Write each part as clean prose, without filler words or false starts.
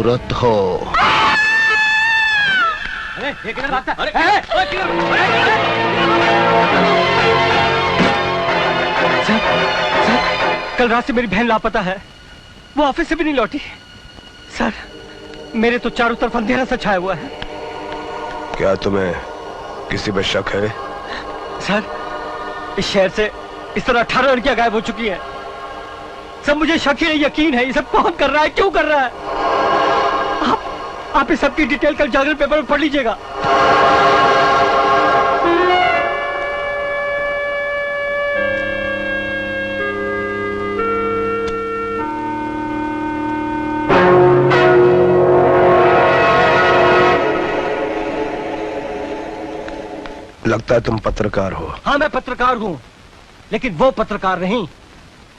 जरूरत हो। अरे ये किधर भागता? अरे सर, कल रात से मेरी बहन लापता है। वो ऑफिस से भी नहीं लौटी। सर, मेरे तो चारों तरफ अंधेरा सा छाया हुआ है। क्या तुम्हें किसी पर शक है? सर, इस शहर से इस तरह 18 लड़कियां गायब हो चुकी हैं। सब मुझे शक ही नहीं, यकीन है। ये सब कौन कर रहा है, क्यों कर रहा है? आप इस सब की डिटेल कल जागरण पेपर में पढ़ लीजिएगा। लगता है तुम पत्रकार हो। हाँ, मैं पत्रकार हूँ, लेकिन वो पत्रकार नहीं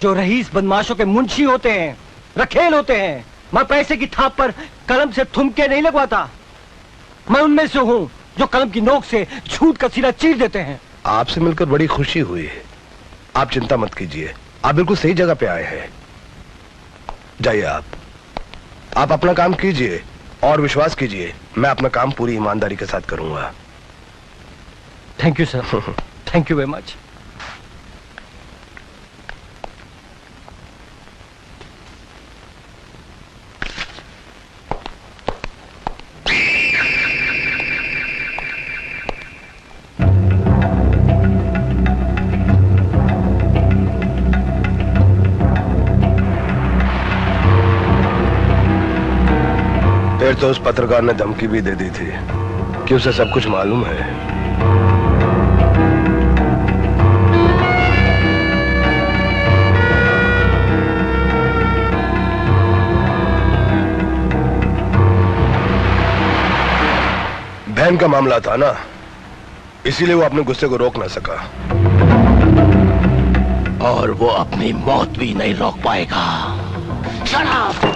जो रईस बदमाशों के मुंशी होते हैं, रखेल होते हैं। मैं पैसे की थाप पर कलम से थुमके नहीं लगवाता। मैं उनमें से हूँ जो कलम की नोक से झूठ का सिरा चीर देते हैं। आपसे मिलकर बड़ी खुशी हुई। आप चिंता मत कीजिए, आप बिल्कुल सही जगह पे आए हैं। जाइए, आप अपना काम कीजिए और विश्वास कीजिए, मैं अपना काम पूरी ईमानदारी के साथ करूंगा। Thank you sir, thank you very much. फिर तो उस पत्रकार ने धमकी भी दे दी थी कि उसे सब कुछ मालूम है। बहन का मामला था ना, इसीलिए वो अपने गुस्से को रोक ना सका। और वो अपनी मौत भी नहीं रोक पाएगा। शराब!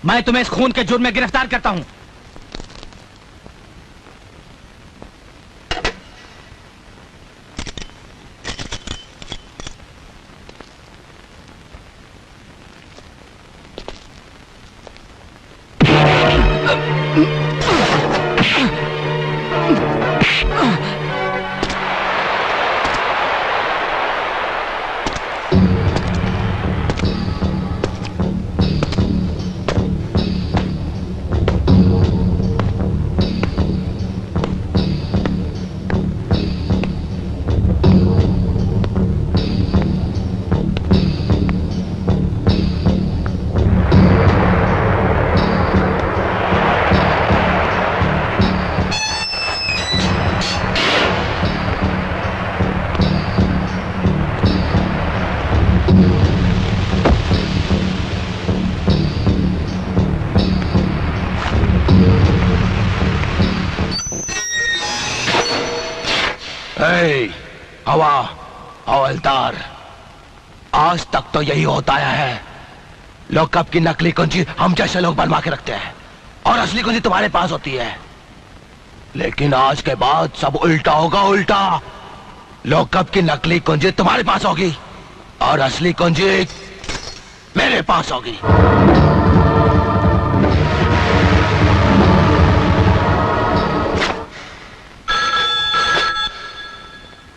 मैं तुम्हें इस खून के जुर्म में गिरफ्तार करता हूं। ए, हवा हवलदार, आज तक तो यही होता आया है। लॉकअप की नकली कुंजी हम जैसे लोग बनवा के रखते हैं और असली कुंजी तुम्हारे पास होती है। लेकिन आज के बाद सब उल्टा होगा, उल्टा। लॉकअप की नकली कुंजी तुम्हारे पास होगी और असली कुंजी मेरे पास होगी।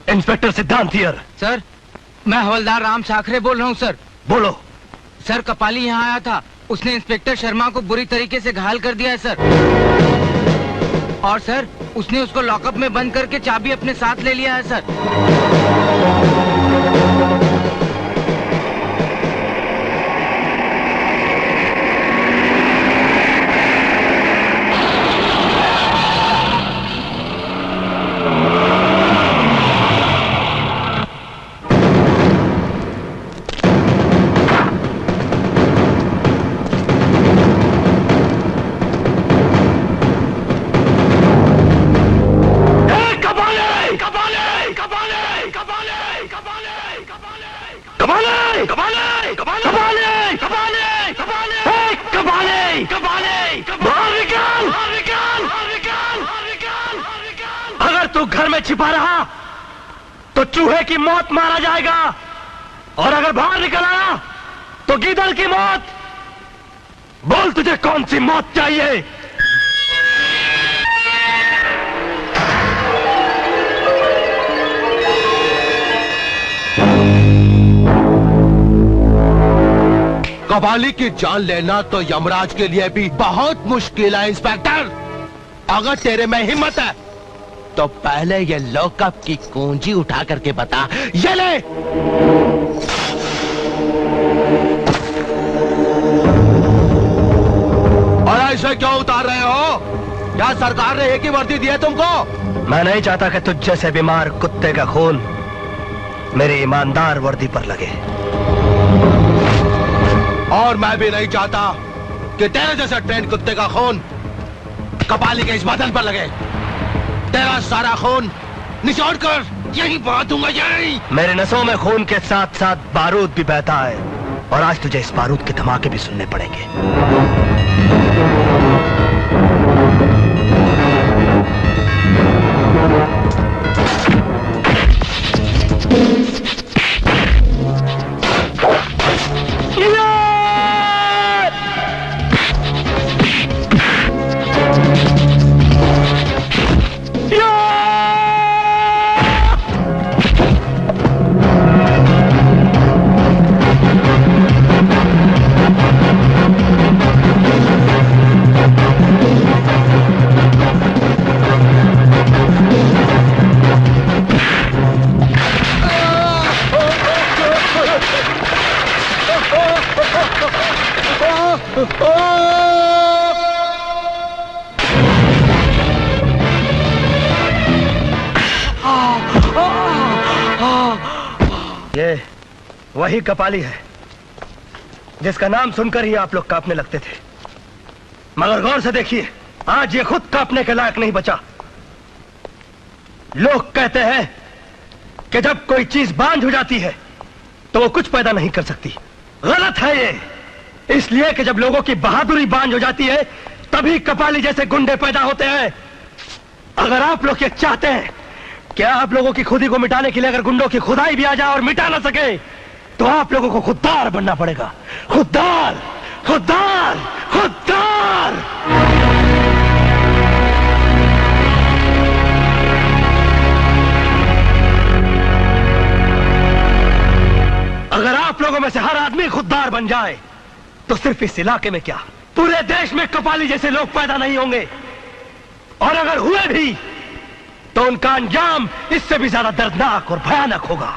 इंस्पेक्टर सिद्धांत हियर। सर, मैं हवलदार राम साखरे बोल रहा हूँ सर। बोलो। सर, कपाली यहाँ आया था, उसने इंस्पेक्टर शर्मा को बुरी तरीके से घायल कर दिया है सर। और सर, उसने उसको लॉकअप में बंद करके चाबी अपने साथ ले लिया है सर। अगर तू घर में छिपा रहा तो चूहे की मौत मारा जाएगा, और अगर बाहर निकल आया तो गीदड़ की मौत। बोल, तुझे कौन सी मौत चाहिए? कबाली की जान लेना तो यमराज के लिए भी बहुत मुश्किल है इंस्पेक्टर। अगर तेरे में हिम्मत है तो पहले ये लॉकअप की कुंजी उठा करके बता। ये ले। और ऐसे क्यों उतार रहे हो? क्या सरकार ने एक ही वर्दी दी है तुमको? मैं नहीं चाहता कि तुझ जैसे बीमार कुत्ते का खून मेरी ईमानदार वर्दी पर लगे। और मैं भी नहीं चाहता कि तेरे जैसे ट्रेंड कुत्ते का खून कपाली के इस बदन पर लगे। तेरा सारा खून निचोड़ कर यहीं बहा दूंगा, यहीं। मेरे नसों में खून के साथ साथ बारूद भी बहता है, और आज तुझे इस बारूद के धमाके भी सुनने पड़ेंगे। ये वही कपाली है जिसका नाम सुनकर ही आप लोग कांपने लगते थे, मगर गौर से देखिए, आज ये खुद कांपने के लायक नहीं बचा। लोग कहते हैं कि जब कोई चीज बांझ हो जाती है तो वो कुछ पैदा नहीं कर सकती। गलत है ये, इसलिए कि जब लोगों की बहादुरी बांझ हो जाती है तभी कपाली जैसे गुंडे पैदा होते हैं। अगर आप लोग ये चाहते हैं कि आप लोगों की खुदी को मिटाने के लिए अगर गुंडों की खुदाई भी आ जाए और मिटा ना सके, तो आप लोगों को खुददार बनना पड़ेगा। खुददार, खुददार, खुददार। अगर आप लोगों में से हर आदमी खुददार बन जाए तो सिर्फ इस इलाके में क्या, पूरे देश में कपाली जैसे लोग पैदा नहीं होंगे, और अगर हुए भी तो उनका अंजाम इससे भी ज्यादा दर्दनाक और भयानक होगा।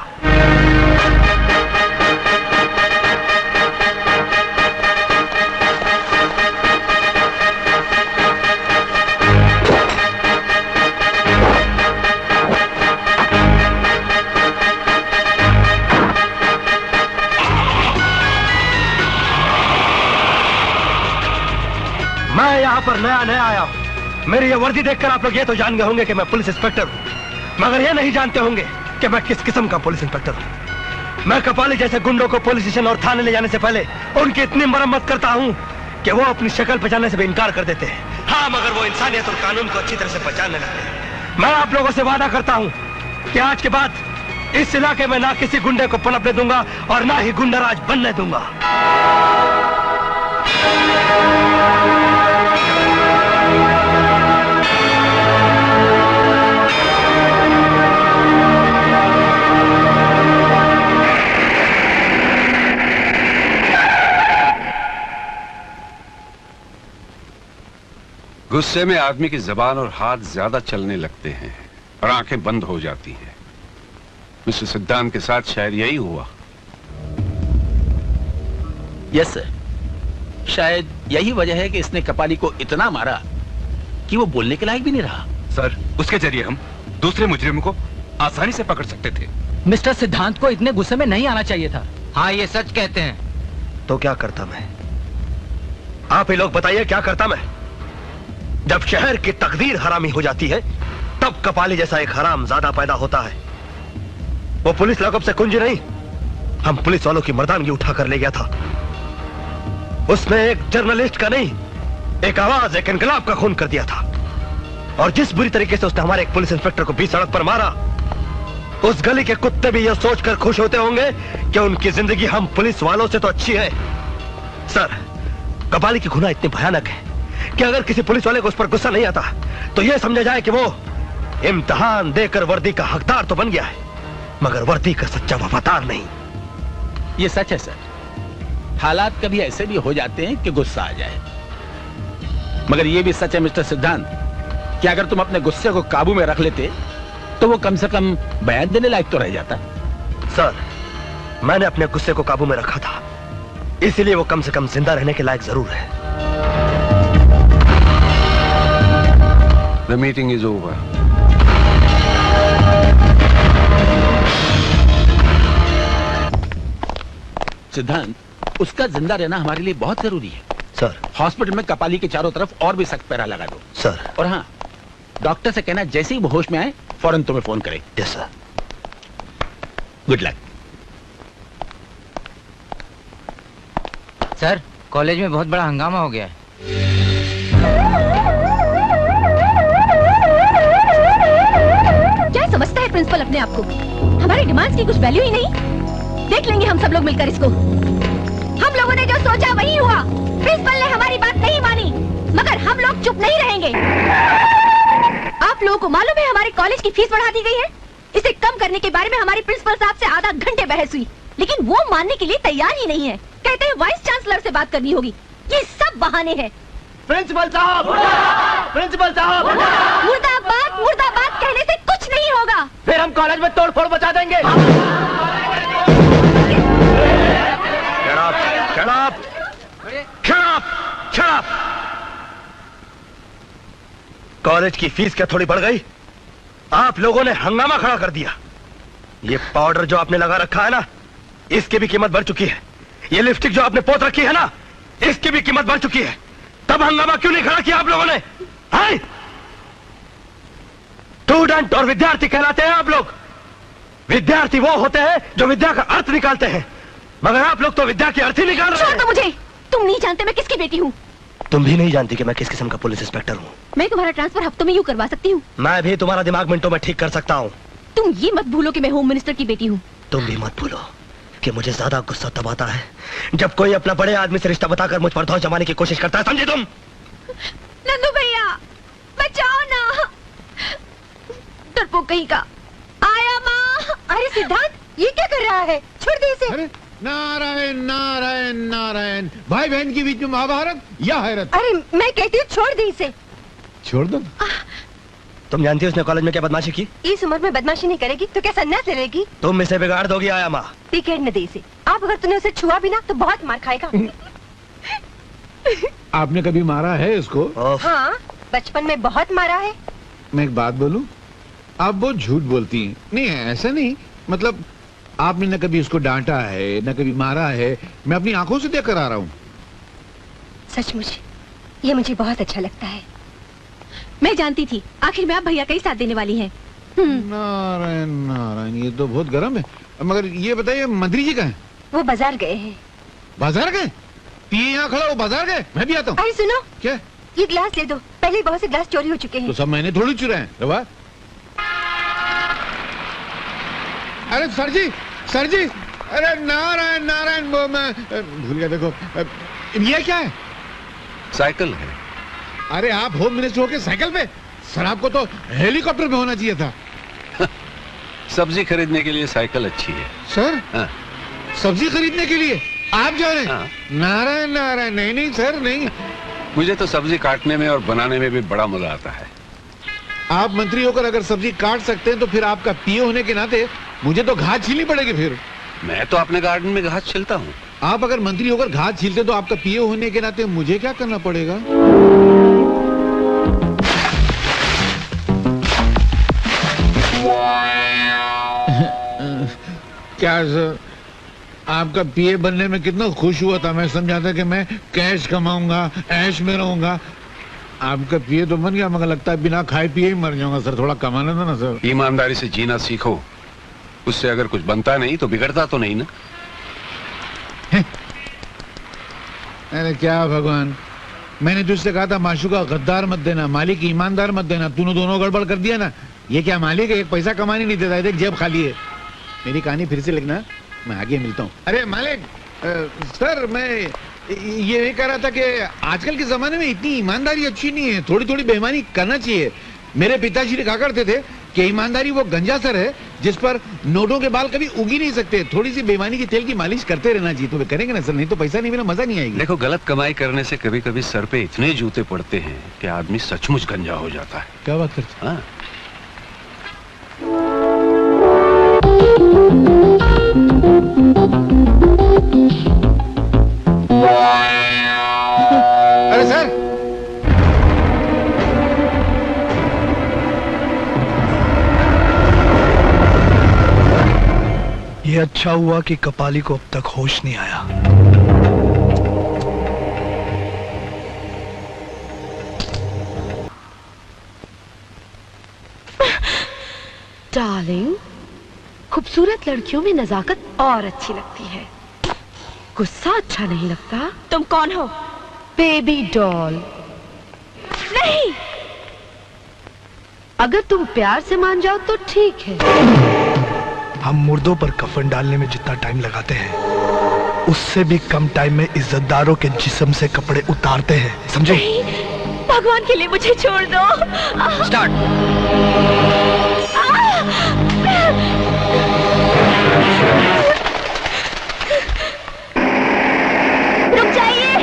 मैं यहां पर नया आया हूं। मेरी ये वर्दी देखकर आप लोग ये तो जान गए होंगे कि मैं पुलिस इंस्पेक्टर हूं, मगर ये नहीं जानते होंगे कि मैं किस किस्म का पुलिस इंस्पेक्टर हूँ। मैं कपाली जैसे गुंडों को पुलिस स्टेशन और थाने ले जाने से पहले उनकी इतनी मरम्मत करता हूँ कि वो अपनी शक्ल पहचानने से भी इनकार कर देते हैं। हाँ, मगर वो इंसानियत और कानून को अच्छी तरह से पहचानने लगते हैं। मैं आप लोगों से वादा करता हूँ कि आज के बाद इस इलाके में ना किसी गुंडे को पनपने दूंगा और ना ही गुंडाराज बनने दूंगा। गुस्से में आदमी की जबान और हाथ ज्यादा चलने लगते हैं और आंखें बंद हो जाती हैं। मिस्टर सिद्धांत के साथ शायद यही हुआ। यस सर, शायद यही वजह है कि इसने कपाली को इतना मारा कि वो बोलने के लायक भी नहीं रहा। सर, उसके जरिए हम दूसरे मुजरिम को आसानी से पकड़ सकते थे। मिस्टर सिद्धांत को इतने गुस्से में नहीं आना चाहिए था। हाँ, ये सच कहते हैं। तो क्या करता मैं? आप ही लोग बताइए, क्या करता मैं? जब शहर की तकदीर हरामी हो जाती है तब कपाली जैसा एक हराम ज्यादा पैदा होता है। वो पुलिस लॉकअप से कुंजी नहीं, हम पुलिस वालों की मर्दानगी उठाकर ले गया था। उसने एक जर्नलिस्ट का नहीं, एक आवाज, एक इनकलाब का खून कर दिया था। और जिस बुरी तरीके से उसने हमारे एक पुलिस इंस्पेक्टर को बीच सड़क पर मारा, उस गली के कुत्ते भी यह सोचकर खुश होते होंगे कि उनकी जिंदगी हम पुलिस वालों से तो अच्छी है। सर, कपाली की गुनाह इतनी भयानक है कि अगर किसी पुलिस वाले को उस पर गुस्सा नहीं आता तो यह समझा जाए कि वो इम्तिहान देकर वर्दी का हकदार तो बन गया है, मगर वर्दी का सच्चा वफादार नहीं। ये सच है सर, हालात कभी ऐसे भी हो जाते हैं कि गुस्सा आ जाए, मगर ये भी सच है मिस्टर सिद्धांत कि अगर तुम अपने गुस्से को काबू में रख लेते तो वो कम से कम बयान देने लायक तो रह जाता। सर, मैंने अपने गुस्से को काबू में रखा था, इसीलिए वो कम से कम जिंदा रहने के लायक जरूर है। The meeting is over. सिद्धांत, उसका जिंदा रहना हमारे लिए बहुत जरूरी है। सर, हॉस्पिटल में कपाली के चारों तरफ और भी सख्त पहरा लगा दो। सर। और हाँ, डॉक्टर से कहना जैसे ही वो होश में आए फौरन तुम्हें फोन करे। Yes sir. Good luck. Sir, college में बहुत बड़ा हंगामा हो गया है। क्या समझता है प्रिंसिपल अपने आप को? हमारी डिमांड्स की कुछ वैल्यू ही नहीं? देख लेंगे हम सब लोग मिलकर इसको। हम लोगों ने जो सोचा वही हुआ। प्रिंसिपल ने हमारी बात नहीं मानी, मगर हम लोग चुप नहीं रहेंगे। आप लोगों को मालूम है हमारे कॉलेज की फीस बढ़ा दी गई है। इसे कम करने के बारे में हमारी प्रिंसिपल साहब से आधा घंटे बहस हुई, लेकिन वो मानने के लिए तैयार ही नहीं है। कहते हैं वाइस चांसलर से बात करनी होगी। ये सब बहाने हैं। प्रिंसिपल साहब, प्रिंसिपल साहब, मुर्दाबाद मुर्दाबाद कहने से कुछ नहीं होगा। फिर हम कॉलेज में तोड़फोड़ मचा देंगे। Shut up! Shut up! Shut up! College की फीस क्या थोड़ी बढ़ गई? आप लोगों ने हंगामा खड़ा कर दिया। ये पाउडर जो आपने लगा रखा है ना, इसकी भी कीमत बढ़ चुकी है। ये लिपस्टिक जो आपने पोत रखी है ना, इसकी भी कीमत बढ़ चुकी है। तब हंगामा क्यों नहीं खड़ा किया आप लोगों ने? स्टूडेंट और विद्यार्थी कहलाते हैं आप लोग। विद्यार्थी वो होते हैं जो विद्या का अर्थ निकालते हैं, मगर आप लोग तो विद्या की अर्थ ही निकाल रहे छोड़ दो हैं। मुझे। तुम नहीं जानते मैं किसकी बेटी हूँ। तुम भी नहीं जानती कि मैं किस किस्म का पुलिस इंस्पेक्टर हूँ। मैं तुम्हारा ट्रांसफर हफ्तों में यूं करवा सकती हूँ। मैं भी तुम्हारा दिमाग मिनटों में ठीक कर सकता हूँ। तुम ये मत भूलो कि मैं होम मिनिस्टर की बेटी हूँ। तुम भी मत भूलो कि मुझे ज्यादा गुस्सा तब आता है जब कोई अपना बड़े आदमी से रिश्ता बताकर मुझ पर धौंस जमाने की कोशिश करता है, समझे तुम? नंदू भैया बचाओ ना, डरपोक कहीं का। आया माँ। अरे सिद्धांत, ये क्या कर रहा है? छोड़ दे इसे। अरे नारायण नारायण नारायण, भाई बहन के बीच में महाभारत या हैरत। अरे मैं कहती हूँ छोड़ दे इसे। छोड़ दो। तुम जानती हो उसने कॉलेज में क्या बदमाशी की? इस उम्र में बदमाशी नहीं करेगी तो क्या सन्यास ले लेगी? तुम इसे बिगाड़ दोगी आया माँ। टिकट न दे इसे। आप अगर तूने उसे छुआ भी ना तो बहुत मार खाएगा। आपने कभी मारा है इसको? हाँ, बचपन में बहुत मारा है। मैं एक बात बोलूं, आप बहुत झूठ बोलती हैं। नहीं ऐसा नहीं, मतलब आपने न कभी उसको डांटा है न कभी मारा है। मैं अपनी आंखों से देख कर आ रहा हूँ। सचमुच ये मुझे बहुत अच्छा लगता है। मैं जानती थी आखिर में आप भैया का ही साथ देने वाली हैं। नारायण नारायण, ये तो बहुत गर्म है। मगर ये बताइए मंत्री जी कहाँ हैं? वो बाजार गए हैं। बाजार गए? पिए यहाँ खड़ा, वो बाजार गए? मैं भी आता हूँ। अरे सुनो, क्या? ये ग्लास ले दो, पहले ही बहुत से ग्लास चोरी हो चुके हैं। तो सब मैंने थोड़ी चुराए हैं, रवा। अरे सर जी, अरे नारायण नारायण, वो मैं भूल गया। देखो ये क्या है? साइकिल है। अरे आप होम मिनिस्टर होके साइकिल पे? सर आपको तो हेलीकॉप्टर पे होना चाहिए था। सब्जी खरीदने के लिए साइकिल अच्छी है। सर हाँ। सब्जी खरीदने के लिए आप जा रहे हैं? हाँ। नारायण नारायण, नहीं सर नहीं। मुझे तो सब्जी काटने में और बनाने में भी बड़ा मजा आता है। आप मंत्री होकर अगर सब्जी काट सकते हैं तो फिर आपका पीए होने के नाते मुझे तो घास छीलनी पड़ेगी। फिर मैं तो अपने गार्डन में घास छिलता हूँ। आप अगर मंत्री होकर घास छीलते तो आपका पीए होने के नाते मुझे क्या करना पड़ेगा? क्या सर, आपका पीए बनने में कितना खुश हुआ था। मैं समझा था कि मैं कैश कमाऊंगा, ऐश में रहूंगा। आपका पीए तो बन गया, मगर लगता है बिना खाए पिए ही मर जाऊंगा। सर थोड़ा कमाना था ना सर। ईमानदारी से जीना सीखो, उससे अगर कुछ बनता नहीं तो बिगड़ता तो नहीं ना। अरे क्या भगवान, मैंने तुझसे कहा था माशूका गद्दार मत देना, मालिक ईमानदार मत देना। तूने दोनों गड़बड़ कर दिया ना। ये क्या मालिक है, एक पैसा कमाने नहीं देता, देख जेब खाली है। मेरी कहानी फिर से लिखना, मैं आगे मिलता हूँ। अरे मालिक, सर मैं ये कह रहा था कि आजकल के जमाने में इतनी ईमानदारी अच्छी नहीं है, थोड़ी थोड़ी बेईमानी करना चाहिए। मेरे पिताजी कहा करते थे कि ईमानदारी वो गंजा सर है जिस पर नोटों के बाल कभी उग ही नहीं सकते। थोड़ी सी बेईमानी के तेल की मालिश करते रहना चाहिए। तो वे करेंगे ना सर, नहीं तो पैसा नहीं मिला, मजा नहीं आएगी। देखो, गलत कमाई करने से कभी कभी सर पे इतने जूते पड़ते हैं कि आदमी सचमुच गंजा हो जाता है। क्या बात करते? हाँ। अरे सर, ये अच्छा हुआ कि कपाली को अब तक होश नहीं आया। डार्लिंग, खूबसूरत लड़कियों में नजाकत और अच्छी लगती है, गुस्सा अच्छा नहीं लगता। तुम कौन हो? Baby doll. नहीं, अगर तुम प्यार से मान जाओ तो ठीक है। हम मुर्दों पर कफन डालने में जितना टाइम लगाते हैं उससे भी कम टाइम में इज्जतदारों के जिस्म से कपड़े उतारते हैं, समझे? भगवान के लिए मुझे छोड़ दो। स्टार्ट। रुक जाइए,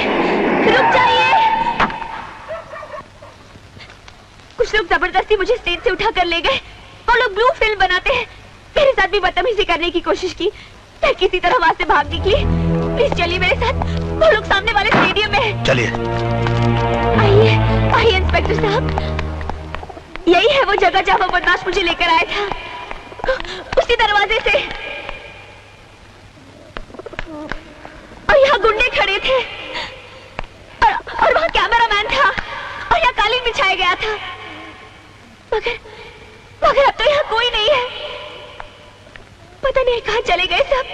रुक जाइए। कुछ लोग जबरदस्ती मुझे स्टेज से उठा कर ले गए। वो लोग ब्लू फिल्म बनाते हैं। मेरे साथ भी बदतमीजी करने की कोशिश की। मैं किसी तरह वहां से भाग निकली। प्लीज चलिए मेरे साथ, वो लोग सामने वाले स्टेडियम में हैं। चलिए। आइए आइए इंस्पेक्टर साहब, यही है वो जगह जहां वो बदमाश मुझे लेकर आया था, उसी दरवाजे से। और यहाँ गुंडे खड़े थे और वहाँ कैमरामैन था और यहाँ कालीन बिछाया गया था। मगर अब तो यहाँ कोई नहीं है। पता नहीं कहाँ चले गए सब।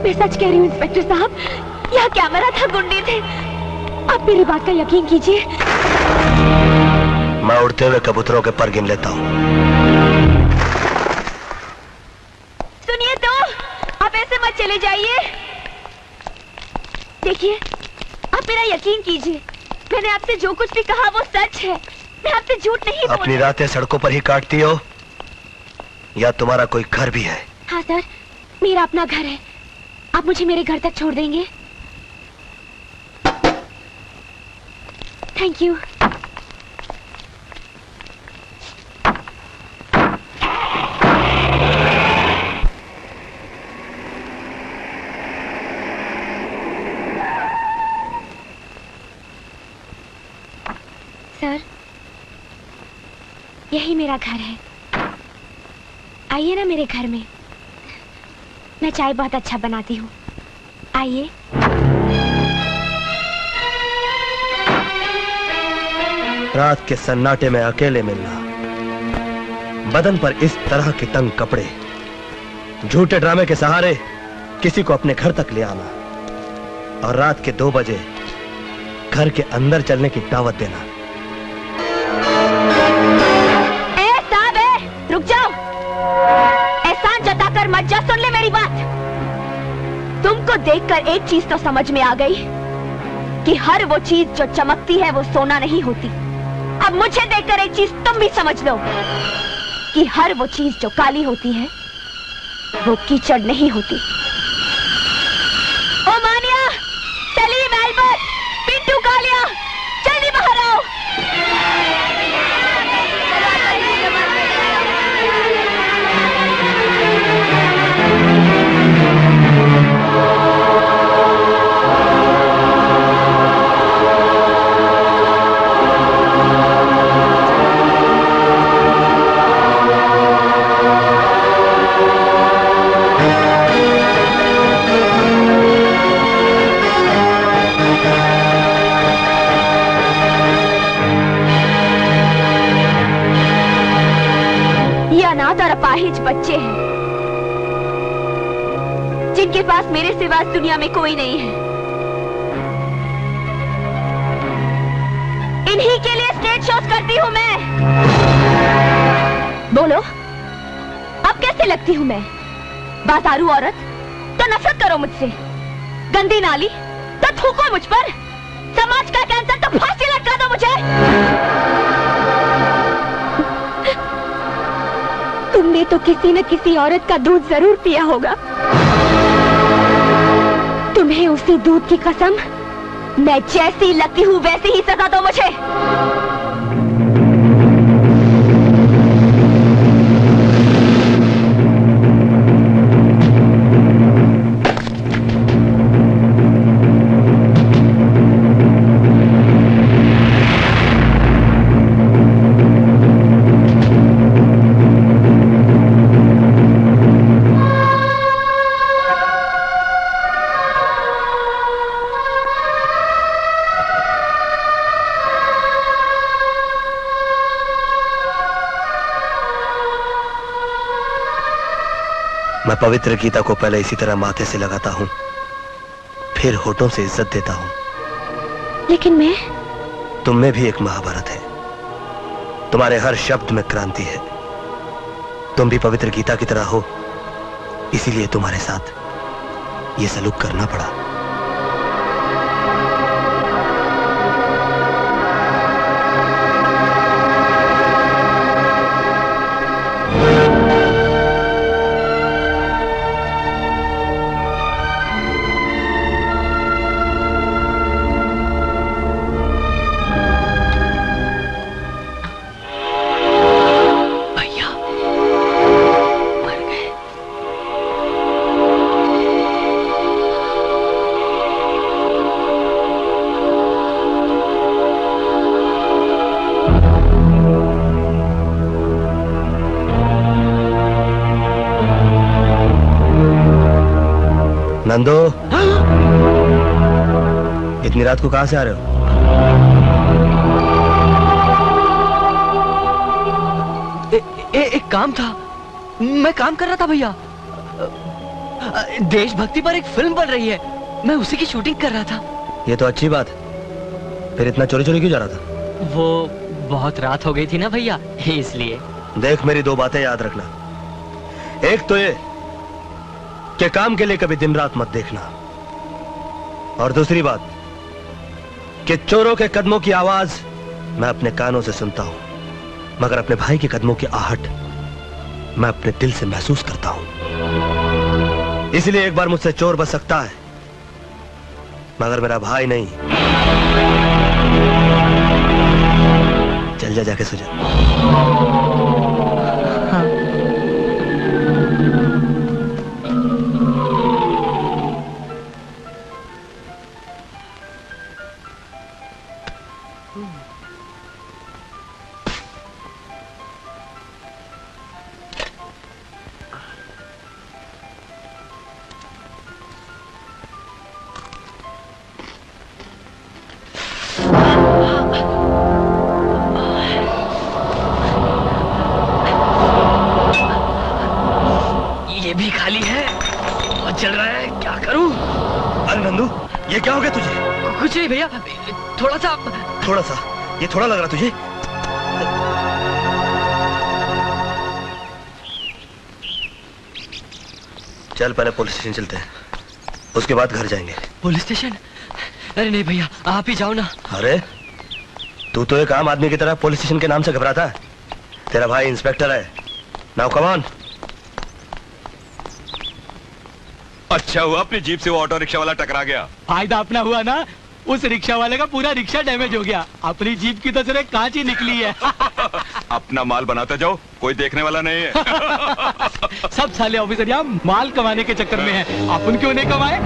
मैं सच कह रही हूँ इंस्पेक्टर साहब, यहाँ कैमरा था, गुंडे थे। आप मेरी बात का यकीन कीजिए। मैं उड़ते हुए कबूतरों के पर गिन लेता हूँ। सुनिए तो, आप ऐसे मत चले जाइए। देखिए, आप मेरा यकीन कीजिए, मैंने आपसे जो कुछ भी कहा वो सच है। मैं आपसे झूठ नहीं बोल। अपनी रातें सड़कों पर ही काटती हो या तुम्हारा कोई घर भी है? हाँ सर, मेरा अपना घर है। आप मुझे मेरे घर तक छोड़ देंगे? Thank you. सर, यही मेरा घर है। आइए ना मेरे घर में, मैं चाय बहुत अच्छा बनाती हूँ। आइए। रात के सन्नाटे में अकेले मिलना बदन पर इस तरह के तंग कपड़े, झूठे ड्रामे के सहारे किसी को अपने घर तक ले आना और रात के 2 बजे घर के अंदर चलने की दावत देना। रुक जाओ, एहसान जताकर मत जा, सुन ले मेरी बात। तुमको देखकर एक चीज तो समझ में आ गई कि हर वो चीज जो चमकती है वो सोना नहीं होती। अब मुझे देखकर एक चीज तुम भी समझ लो कि हर वो चीज जो काली होती है वो कीचड़ नहीं होती। ओ मानिया, सलीम, एल्बर्ट, पिंटू, कालिया, जल्दी बाहर आओ। अपाहिज बच्चे हैं जिनके पास मेरे सिवा इस दुनिया में कोई नहीं है। इन्हीं के लिए स्टेज शोज करती हूँ मैं। बोलो, अब कैसे लगती हूँ मैं? बाजारू औरत तो नफरत करो मुझसे, गंदी नाली तो थूको मुझ पर, समाज का कैंसर तो फांसी लटका दो मुझे। तुमने तो किसी न किसी औरत का दूध जरूर पिया होगा। तुम्हें उसी दूध की कसम, मैं जैसी लगती हूँ वैसी ही सजा दो मुझे। मैं पवित्र गीता को पहले इसी तरह माथे से लगाता हूं, फिर होठों से इज्जत देता हूं। लेकिन मैं, तुम में भी एक महाभारत है, तुम्हारे हर शब्द में क्रांति है। तुम भी पवित्र गीता की तरह हो, इसीलिए तुम्हारे साथ ये सलूक करना पड़ा। नंदो, इतनी रात को कहां से आ रहे हो? एक काम था, मैं काम कर रहा था भैया। देशभक्ति पर एक फिल्म बन रही है, मैं उसी की शूटिंग कर रहा था। ये तो अच्छी बात है, फिर इतना चोरी चोरी क्यों जा रहा था? वो बहुत रात हो गई थी ना भैया, इसलिए। देख, मेरी 2 बातें याद रखना। एक तो ये कि काम के लिए कभी दिन रात मत देखना, और दूसरी बात कि चोरों के कदमों की आवाज मैं अपने कानों से सुनता हूं, मगर अपने भाई के कदमों की आहट मैं अपने दिल से महसूस करता हूं। इसलिए एक बार मुझसे चोर बच सकता है, मगर मेरा भाई नहीं। चल जा, जाके सो जा। खाली है और चल रहा है, क्या करूं? अरे नंदू, ये क्या हो गया तुझे? कुछ नहीं भैया, थोड़ा सा। ये थोड़ा लग रहा तुझे? चल पहले पुलिस स्टेशन चलते हैं, उसके बाद घर जाएंगे। Police station? अरे नहीं भैया, आप ही जाओ ना। अरे तू तो एक आम आदमी की तरह पुलिस स्टेशन के नाम से घबराता है। तेरा भाई इंस्पेक्टर है। Now come on. अच्छा हुआ अपनी जीप से वो ऑटो रिक्शा वाला टकरा गया। फायदा अपना हुआ ना, उस रिक्शा वाले का पूरा रिक्शा डैमेज हो गया। अपनी जीप की तो सिर्फ कांच ही निकली है। अपना माल बनाते जाओ, कोई देखने वाला नहीं है। सब साले ऑफिसर यहाँ माल कमाने के चक्कर में है, अपन क्यों नहीं कमाए?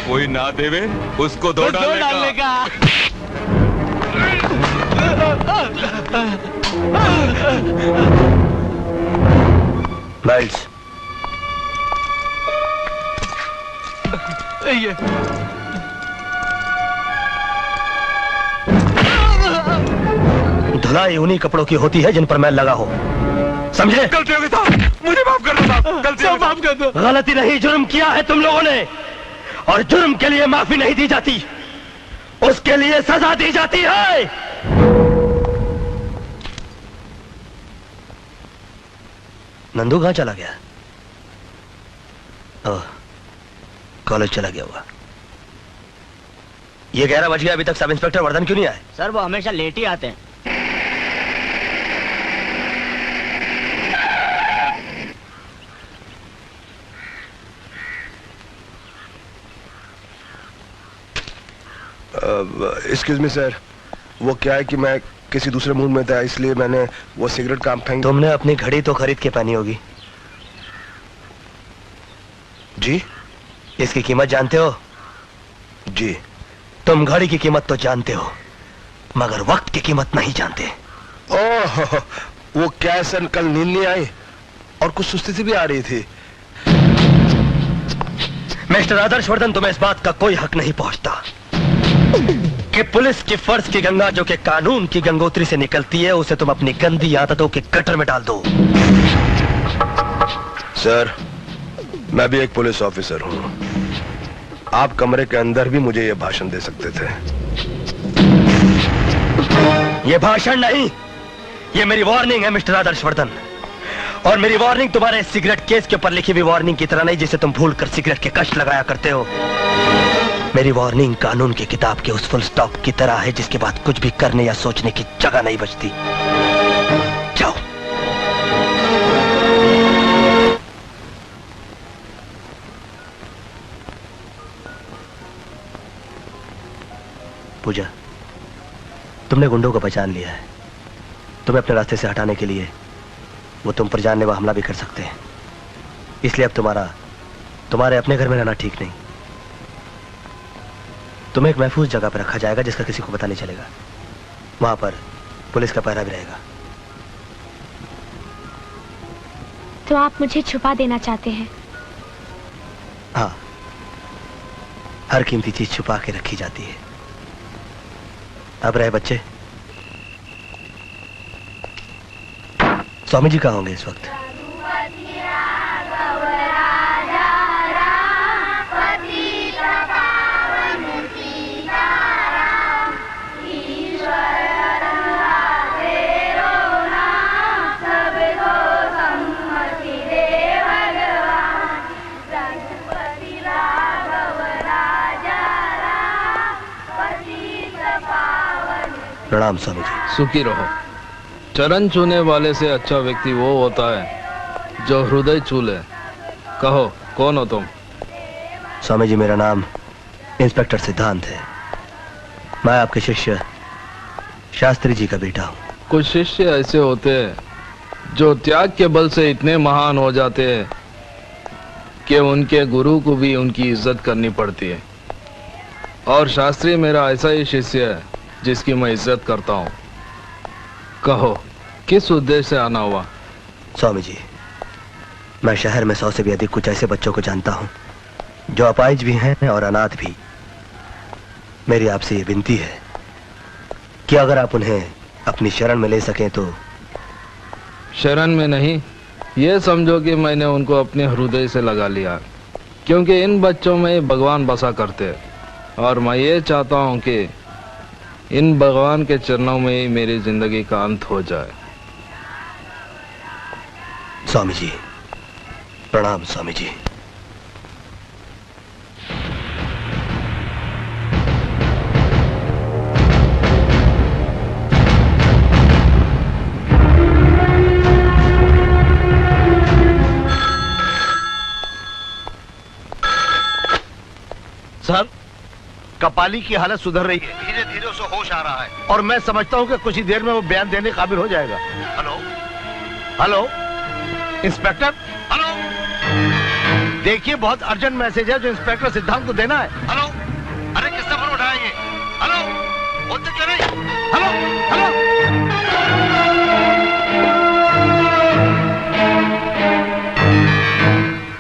कोई ना देवे उसको दो डालने का। लाइट्स। ये धुलाई उन्हीं कपड़ों की होती है जिन पर मैल लगा हो, समझे? गलती हो गई साहब, मुझे माफ कर दो साहब, गलती हो गई। माफ कर दो। गलती नहीं, जुर्म किया है तुम लोगों ने, और जुर्म के लिए माफी नहीं दी जाती, उसके लिए सजा दी जाती है। नंदू कहां चला गया? ओह, कॉलेज चला गया हुआ। ये 11 बज गया, अभी तक सब इंस्पेक्टर वर्धन क्यों नहीं आए? सर वो हमेशा लेट ही आते हैं। एक्सक्यूज मी सर, वो क्या है कि मैं किसी दूसरे मूड में था, इसलिए मैंने वो सिगरेट काम फेंक। तुमने अपनी घड़ी तो खरीद के पहनी होगी। जी? इसकी कीमत जानते हो? जी। तुम घड़ी की कीमत तो जानते हो, मगर वक्त की कीमत नहीं जानते। ओह, वो क्या सर, कल नींद नहीं आई और कुछ सुस्ती सी भी आ रही थी। मिस्टर आदर्श वर्धन, तुम्हें इस बात का कोई हक नहीं पहुंचता कि पुलिस की फर्ज की गंगा जो कि कानून की गंगोत्री से निकलती है, उसे तुम अपनी गंदी आदतों के गटर में डाल दो। सर, मैं भी एक पुलिस ऑफिसर हूं। आप कमरे के अंदर भी मुझे यह भाषण दे सकते थे। यह भाषण नहीं, यह मेरी वार्निंग है मिस्टर आदर्श वर्धन। और मेरी वार्निंग तुम्हारे सिगरेट केस के ऊपर लिखी हुई वार्निंग की तरह नहीं, जिसे तुम भूलकर सिगरेट के कष्ट लगाया करते हो। मेरी वार्निंग कानून की किताब के उस फुल स्टॉप की तरह है, जिसके बाद कुछ भी करने या सोचने की जगह नहीं बचती। जाओ। पूजा, तुमने गुंडों को पहचान लिया है। तुम्हें अपने रास्ते से हटाने के लिए वो तुम पर जानलेवा हमला भी कर सकते हैं, इसलिए अब तुम्हारे अपने घर में रहना ठीक नहीं। तुम्हें एक महफूज जगह पर रखा जाएगा जिसका किसी को पता नहीं चलेगा। वहां पर पुलिस का पहरा भी रहेगा। तो आप मुझे छुपा देना चाहते हैं? हाँ, हर कीमती चीज छुपा के रखी जाती है। अब रहे बच्चे, स्वामी जी कहाँ होंगे इस वक्त? प्रणाम स्वामी जी। सुखी रहो। चरण छूने वाले से अच्छा व्यक्ति वो होता है जो हृदय छू ले। कहो, कौन हो तुम? स्वामी जी, मेरा नाम इंस्पेक्टर सिद्धांत है। मैं आपके शिष्य शास्त्री जी का बेटा हूँ। कुछ शिष्य ऐसे होते हैं जो त्याग के बल से इतने महान हो जाते हैं कि उनके गुरु को भी उनकी इज्जत करनी पड़ती है। और शास्त्री मेरा ऐसा ही शिष्य है जिसकी मैं इज्जत करता हूँ। कहो, किस उद्देश्य से आना हुआ? स्वामी जी, मैं शहर में 100 से भी अधिक कुछ ऐसे बच्चों को जानता हूँ जो अपाहिज भी हैं और अनाथ भी। मेरी आपसे ये विनती है कि अगर आप उन्हें अपनी शरण में ले सकें तो। शरण में नहीं, ये समझो कि मैंने उनको अपने हृदय से लगा लिया, क्योंकि इन बच्चों में भगवान बसा करते हैं और मैं ये चाहता हूँ कि इन भगवान के चरणों में ही मेरी जिंदगी का अंत हो जाए। स्वामी जी प्रणाम। स्वामी जी सर, कपाली की हालत सुधर रही है, धीरे धीरे उसे होश आ रहा है और मैं समझता हूँ कि कुछ ही देर में वो बयान देने काबिल हो जाएगा। हेलो हेलो इंस्पेक्टर, हेलो, देखिए बहुत अर्जेंट मैसेज है जो इंस्पेक्टर सिद्धांत को देना है। हेलो, अरे किसने फोन उठाया ये? हेलो, बोलते क्यों नहीं? हेलो हेलो,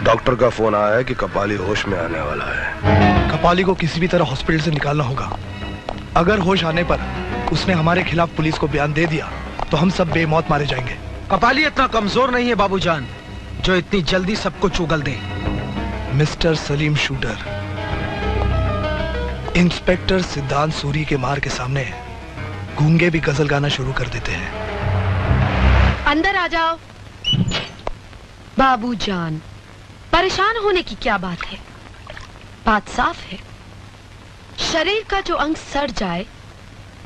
डॉक्टर का फोन आया है कि कपाली होश में आने वाला है। कपाली को किसी भी तरह हॉस्पिटल से निकालना होगा। अगर होश आने पर उसने हमारे खिलाफ पुलिस को बयान दे दिया तो हम सब बेमौत मारे जाएंगे। कपाली इतना कमजोर नहीं है बाबूजान जो इतनी जल्दी सबको चुगल दे। मिस्टर सलीम शूटर, इंस्पेक्टर सिद्धांत सूरी के मार के सामने गूंगे भी गजल गाना शुरू कर देते हैं। अंदर आ जाओ। बाबूजान, परेशान होने की क्या बात है? बात साफ है, शरीर का जो अंग सड़ जाए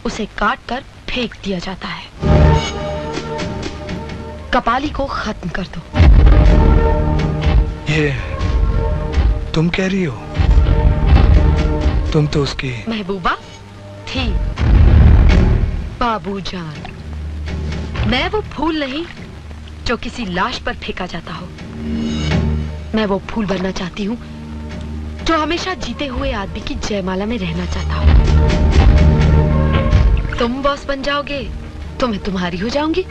उसे काट कर फेंक दिया जाता है। कपाली को खत्म कर दो। ये तुम कह रही हो? तुम तो उसकी महबूबा थी। बाबूजान, मैं वो फूल नहीं जो किसी लाश पर फेंका जाता हो। मैं वो फूल बनना चाहती हूँ जो हमेशा जीते हुए आदमी की जयमाला में रहना चाहता हूँ। तुम बॉस बन जाओगे तो मैं तुम्हारी हो जाऊंगी।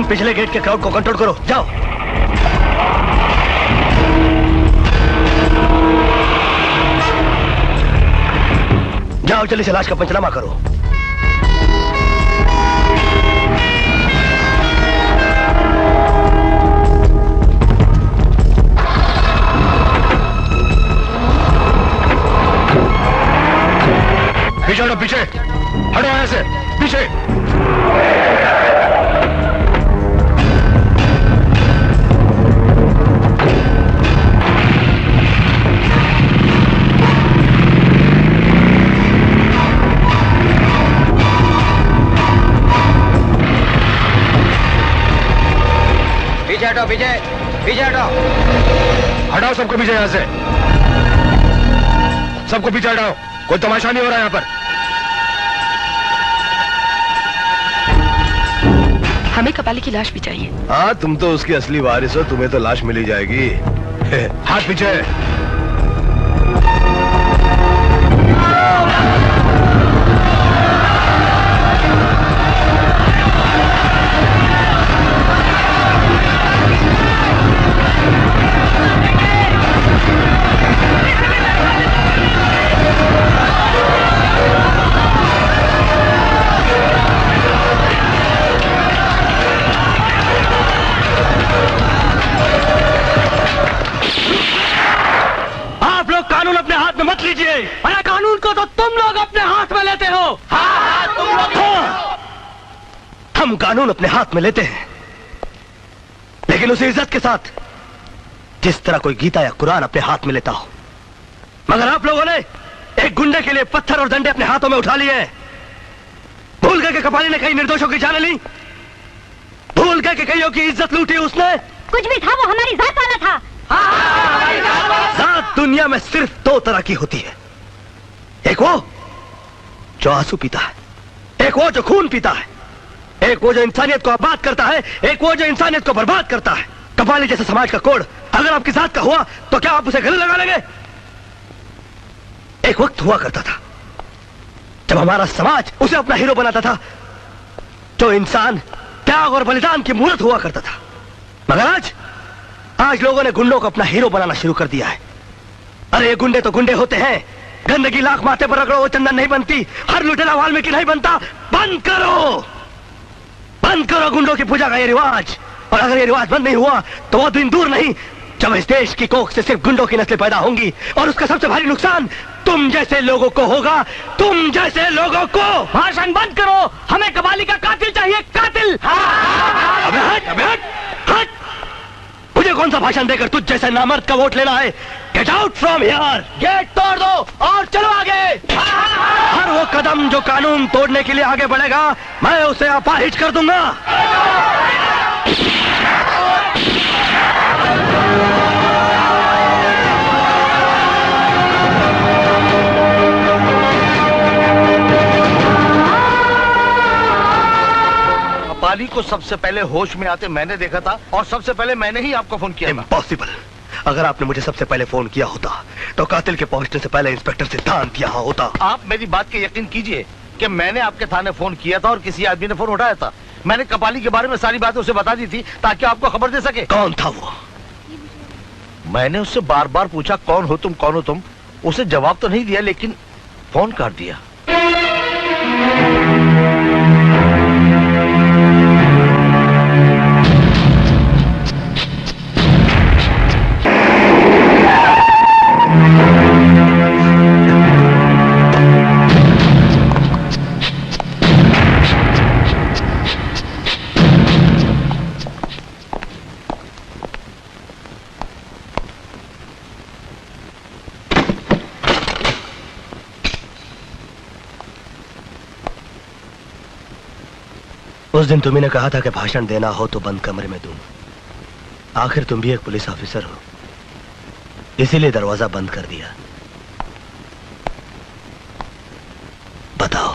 पिछले गेट के क्राउड को कंट्रोल करो, जाओ। जाओ जल्दी से लाश का पंचनामा करो। पीछे हटो, पीछे हटो, ऐसे पीछे। हटो, पीछे पीछे हटो। हटाओ सबको पीछे, यहाँ से सबको पीछे हटाओ। कोई तमाशा नहीं हो रहा यहाँ पर। हमें कपाली की लाश भी चाहिए। हाँ, तुम तो उसकी असली वारिस हो, तुम्हें तो लाश मिल ही जाएगी। हाथ पीछे। अरे कानून को तो तुम लोग अपने हाथ में लेते हो। हाँ, तुम लोग। हाँ, हम कानून अपने हाथ में लेते हैं, लेकिन उसी इज्जत के साथ जिस तरह कोई गीता या कुरान अपने हाथ में लेता हो। मगर आप लोगों ने एक गुंडे के लिए पत्थर और डंडे अपने हाथों में उठा लिए हैं। भूल गए कि कपाली ने कई निर्दोषों की जान ली, भूल गए कि कईयों की इज्जत लूटी उसने। कुछ भी था, वो हमारी जात वाला था। जात दुनिया में सिर्फ दो तरह की होती है, एक वो जो आंसू पीता है, एक वो जो खून पीता है, एक वो जो इंसानियत को आबाद करता है, एक वो जो इंसानियत को बर्बाद करता है। कपाली जैसे समाज का कोड अगर आपकी जात का हुआ तो क्या आप उसे गले लगा लेंगे? एक वक्त हुआ करता था जब हमारा समाज उसे अपना हीरो बनाता था, जो इंसान त्याग और बलिदान की मूर्त हुआ करता था। मगर आज लोगों ने गुंडों को अपना हीरो बनाना शुरू कर दिया है। अरे ये गुंडे तो गुंडे होते हैं, गंदगी लाख माथे पर रगड़ो वो चंदन नहीं बनती, हर लुटेरा वाल्मीकि नहीं बनता। बंद करो, बंद करो गुंडों की पूजा का ये रिवाज। और अगर ये रिवाज बंद नहीं हुआ तो वो दिन दूर नहीं जब इस देश की कोख से सिर्फ गुंडों की नस्लें पैदा होंगी, और उसका सबसे भारी नुकसान तुम जैसे लोगों को होगा, तुम जैसे लोगों को। भाषण बंद करो, हमें कबाली का कातिल चाहिए, कातिल। अबे हट, अबे हट, हट। मुझे कौन सा भाषण देकर तुझ जैसे नामर्द का वोट लेना है? Get out from here. Gate तोड़ दो और चलो आगे। हर वो कदम जो कानून तोड़ने के लिए आगे बढ़ेगा मैं उसे अपाहिज कर दूंगा। कपाली को सबसे पहले होश में आते मैंने देखा था, और सबसे पहले मैंने ही आपको फोन किया। इम्पॉसिबल। अगर आपने मुझे सबसे पहले फोन किया होता तो कातिल के पहुंचने से पहले इंस्पेक्टर सिद्धांत यहाँ होता। आप मेरी बात के यकीन कीजिए कि मैंने आपके थाने फोन किया था और किसी आदमी ने फोन उठाया था। मैंने कपाली के बारे में सारी बातें उसे बता दी थी ताकि आपको खबर दे सके। कौन था वो? मैंने उससे बार बार पूछा कौन हो तुम, कौन हो तुम। उसे जवाब तो नहीं दिया लेकिन फोन काट दिया। उस दिन तुम्ही ने कहा था कि भाषण देना हो तो बंद कमरे में दूं। आखिर तुम भी एक पुलिस ऑफिसर हो, इसीलिए दरवाजा बंद कर दिया। बताओ,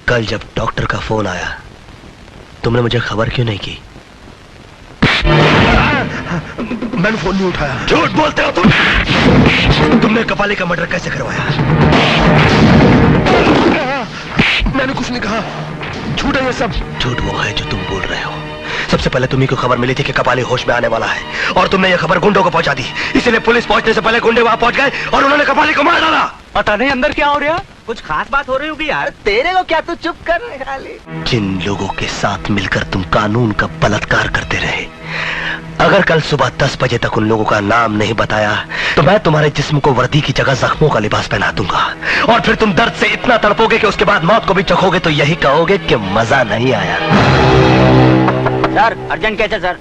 कल जब डॉक्टर का फोन आया तुमने मुझे खबर क्यों नहीं की? मैंने फोन नहीं उठाया। झूठ बोलते हो तुम। तुमने कपाली का मर्डर कैसे करवाया? मैंने कुछ नहीं कहा, झूठ है ये सब। झूठ वो है जो तुम बोल रहे हो। सबसे पहले तुम्ही को खबर मिली थी कि कपाली होश में आने वाला है, और तुमने ये खबर गुंडों को पहुंचा दी। इसीलिए पुलिस पहुंचने से पहले गुंडे वहां पहुंच गए और उन्होंने कपाली को मार डाला। पता नहीं अंदर क्या हो रहा, कुछ खास बात हो रही होगी यार। तेरे को क्या, तू चुप कर खाली। जिन लोगों के साथ मिलकर तुम कानून का बलात्कार करते रहे, अगर कल सुबह 10 बजे तक उन लोगों का नाम नहीं बताया तो मैं तुम्हारे जिस्म को वर्दी की जगह जख्मों का लिबास पहना दूंगा, और फिर तुम दर्द से इतना तड़पोगे कि उसके बाद मौत को भी चखोगे तो यही कहोगे कि मजा नहीं आया। सर अर्जेंट कैसे सर?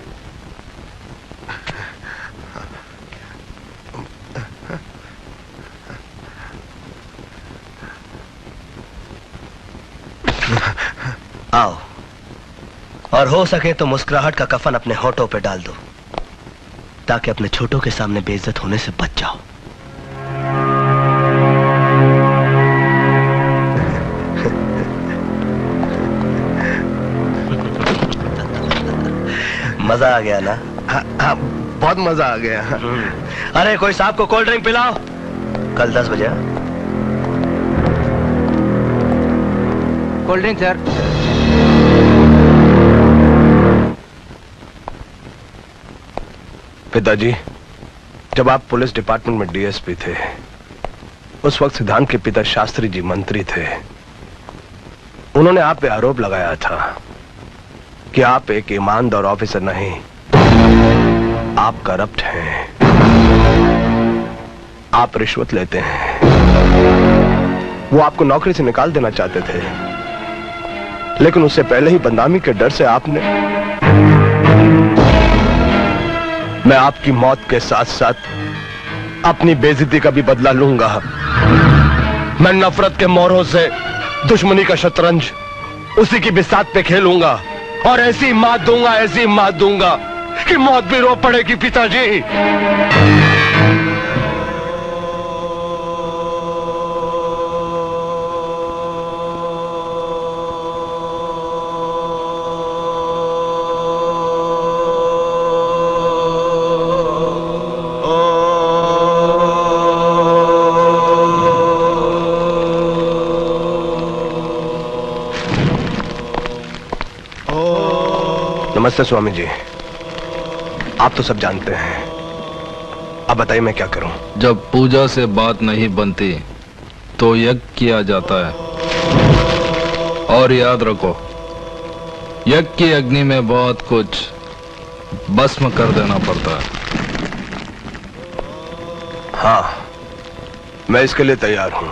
आओ, और हो सके तो मुस्कुराहट का कफन अपने होठों पे डाल दो ताकि अपने छोटों के सामने बेइज्जत होने से बच जाओ। मजा आ गया ना? हाँ, बहुत मजा आ गया। अरे कोई साहब को कोल्ड ड्रिंक पिलाओ। कल 10 बजे। Cold drink sir. पिताजी, जब आप पुलिस डिपार्टमेंट में डीएसपी थे, उस वक्त सिद्धांत के पिता शास्त्री जी मंत्री थे। उन्होंने आप पे आरोप लगाया था कि आप एक ईमानदार ऑफिसर नहीं, आप करप्ट हैं, आप रिश्वत लेते हैं। वो आपको नौकरी से निकाल देना चाहते थे, लेकिन उससे पहले ही बदनामी के डर से आपने। मैं आपकी मौत के साथ साथ अपनी बेइज्जती का भी बदला लूंगा। मैं नफरत के मोहरों से दुश्मनी का शतरंज उसी की बिसात पे खेलूंगा, और ऐसी मात दूंगा, ऐसी मात दूंगा कि मौत भी रो पड़ेगी पिताजी। नमस्ते स्वामी जी। आप तो सब जानते हैं, अब बताइए मैं क्या करूं? जब पूजा से बात नहीं बनती तो यज्ञ किया जाता है। और याद रखो, यज्ञ की अग्नि में बहुत कुछ भस्म कर देना पड़ता है। हाँ, मैं इसके लिए तैयार हूं,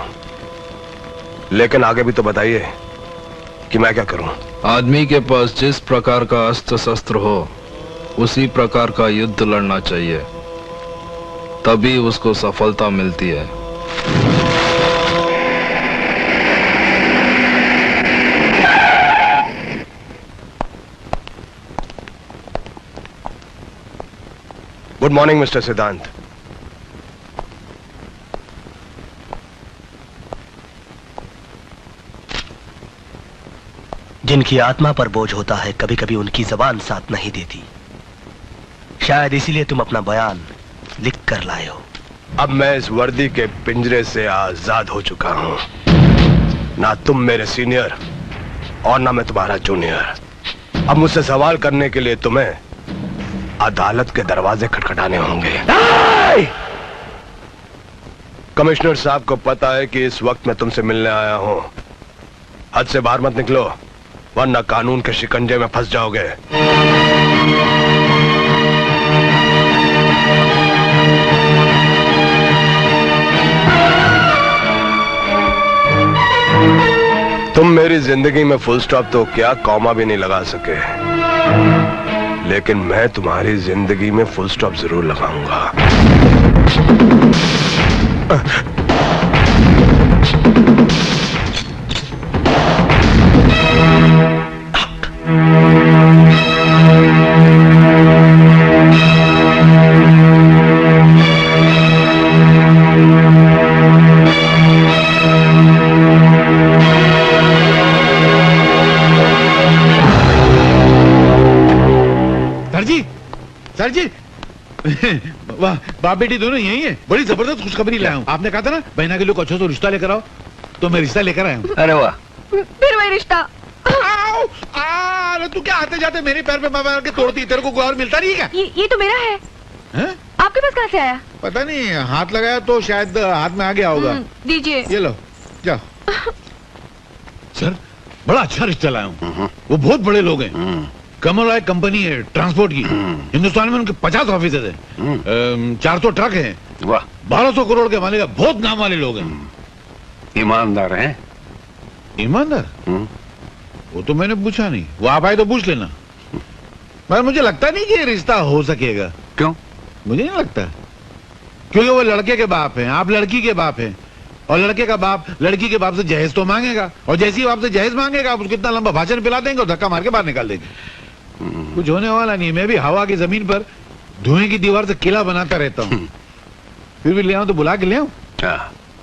लेकिन आगे भी तो बताइए कि मैं क्या करूं? आदमी के पास जिस प्रकार का अस्त्र शस्त्र हो उसी प्रकार का युद्ध लड़ना चाहिए, तभी उसको सफलता मिलती है। गुड मॉर्निंग मिस्टर सिद्धांत। जिनकी आत्मा पर बोझ होता है, कभी कभी उनकी जबान साथ नहीं देती। शायद इसीलिए तुम अपना बयान लिख कर लाए हो। अब मैं इस वर्दी के पिंजरे से आजाद हो चुका हूं। ना तुम मेरे सीनियर और ना मैं तुम्हारा जूनियर। अब मुझसे सवाल करने के लिए तुम्हें अदालत के दरवाजे खटखटाने होंगे। कमिश्नर साहब को पता है कि इस वक्त मैं तुमसे मिलने आया हूं। हद से बाहर मत निकलो, वरना कानून के शिकंजे में फंस जाओगे। तुम मेरी जिंदगी में फुल स्टॉप तो क्या, कॉमा भी नहीं लगा सके, लेकिन मैं तुम्हारी जिंदगी में फुल स्टॉप जरूर लगाऊंगा। सर जी वाह, बाप बेटी दोनों यही है। बड़ी जबरदस्त खुशखबरी लाया हूँ। आपने कहा था ना बहना के लोग अच्छा तो रिश्ता लेकर आओ, तो मैं रिश्ता लेकर आया हूँ। अरे वाह, फिर वही रिश्ता। तू क्या आते जाते मेरे पैर पे मार के तोड़ती, तेरे को कोई और मिलता नहीं है क्या? ये तो मेरा है। आपके पास कहाँ से आया? पता नहीं, हाथ लगाया तो शायद हाथ में आ गया होगा। दीजिए। ये लो, जाओ। सर, बड़ा अच्छा रिश्ता लाया हूँ। वो बहुत बड़े लोग हैं। कमल राय कंपनी है ट्रांसपोर्ट की। हिंदुस्तान में उनके 50 ऑफिसेज हैं, 400 ट्रक हैं। वाह, 1200 करोड़ के मालिक, बहुत नाम वाले लोग हैं। ईमानदार हैं? ईमानदार? वो तो मैंने पूछा नहीं, वो आप आए तो पूछ लेना। मगर मुझे लगता नहीं कि ये रिश्ता हो सकेगा। क्यों? मुझे नहीं लगता, क्योंकि वो लड़के के बाप हैं, आप लड़की के बाप हैं, और लड़के का बाप लड़की के बाप से जहेज तो मांगेगा, और जैसे ही बाप से जहेज मांगेगा आप उसको इतना लंबा भाषण पिला देंगे और धक्का मार के बाहर निकाल देंगे। कुछ होने वाला नहीं। मैं भी हवा की जमीन पर धुएं की दीवार से किला बनाता रहता हूँ। फिर भी ले आऊं तो बुला के ले आऊं?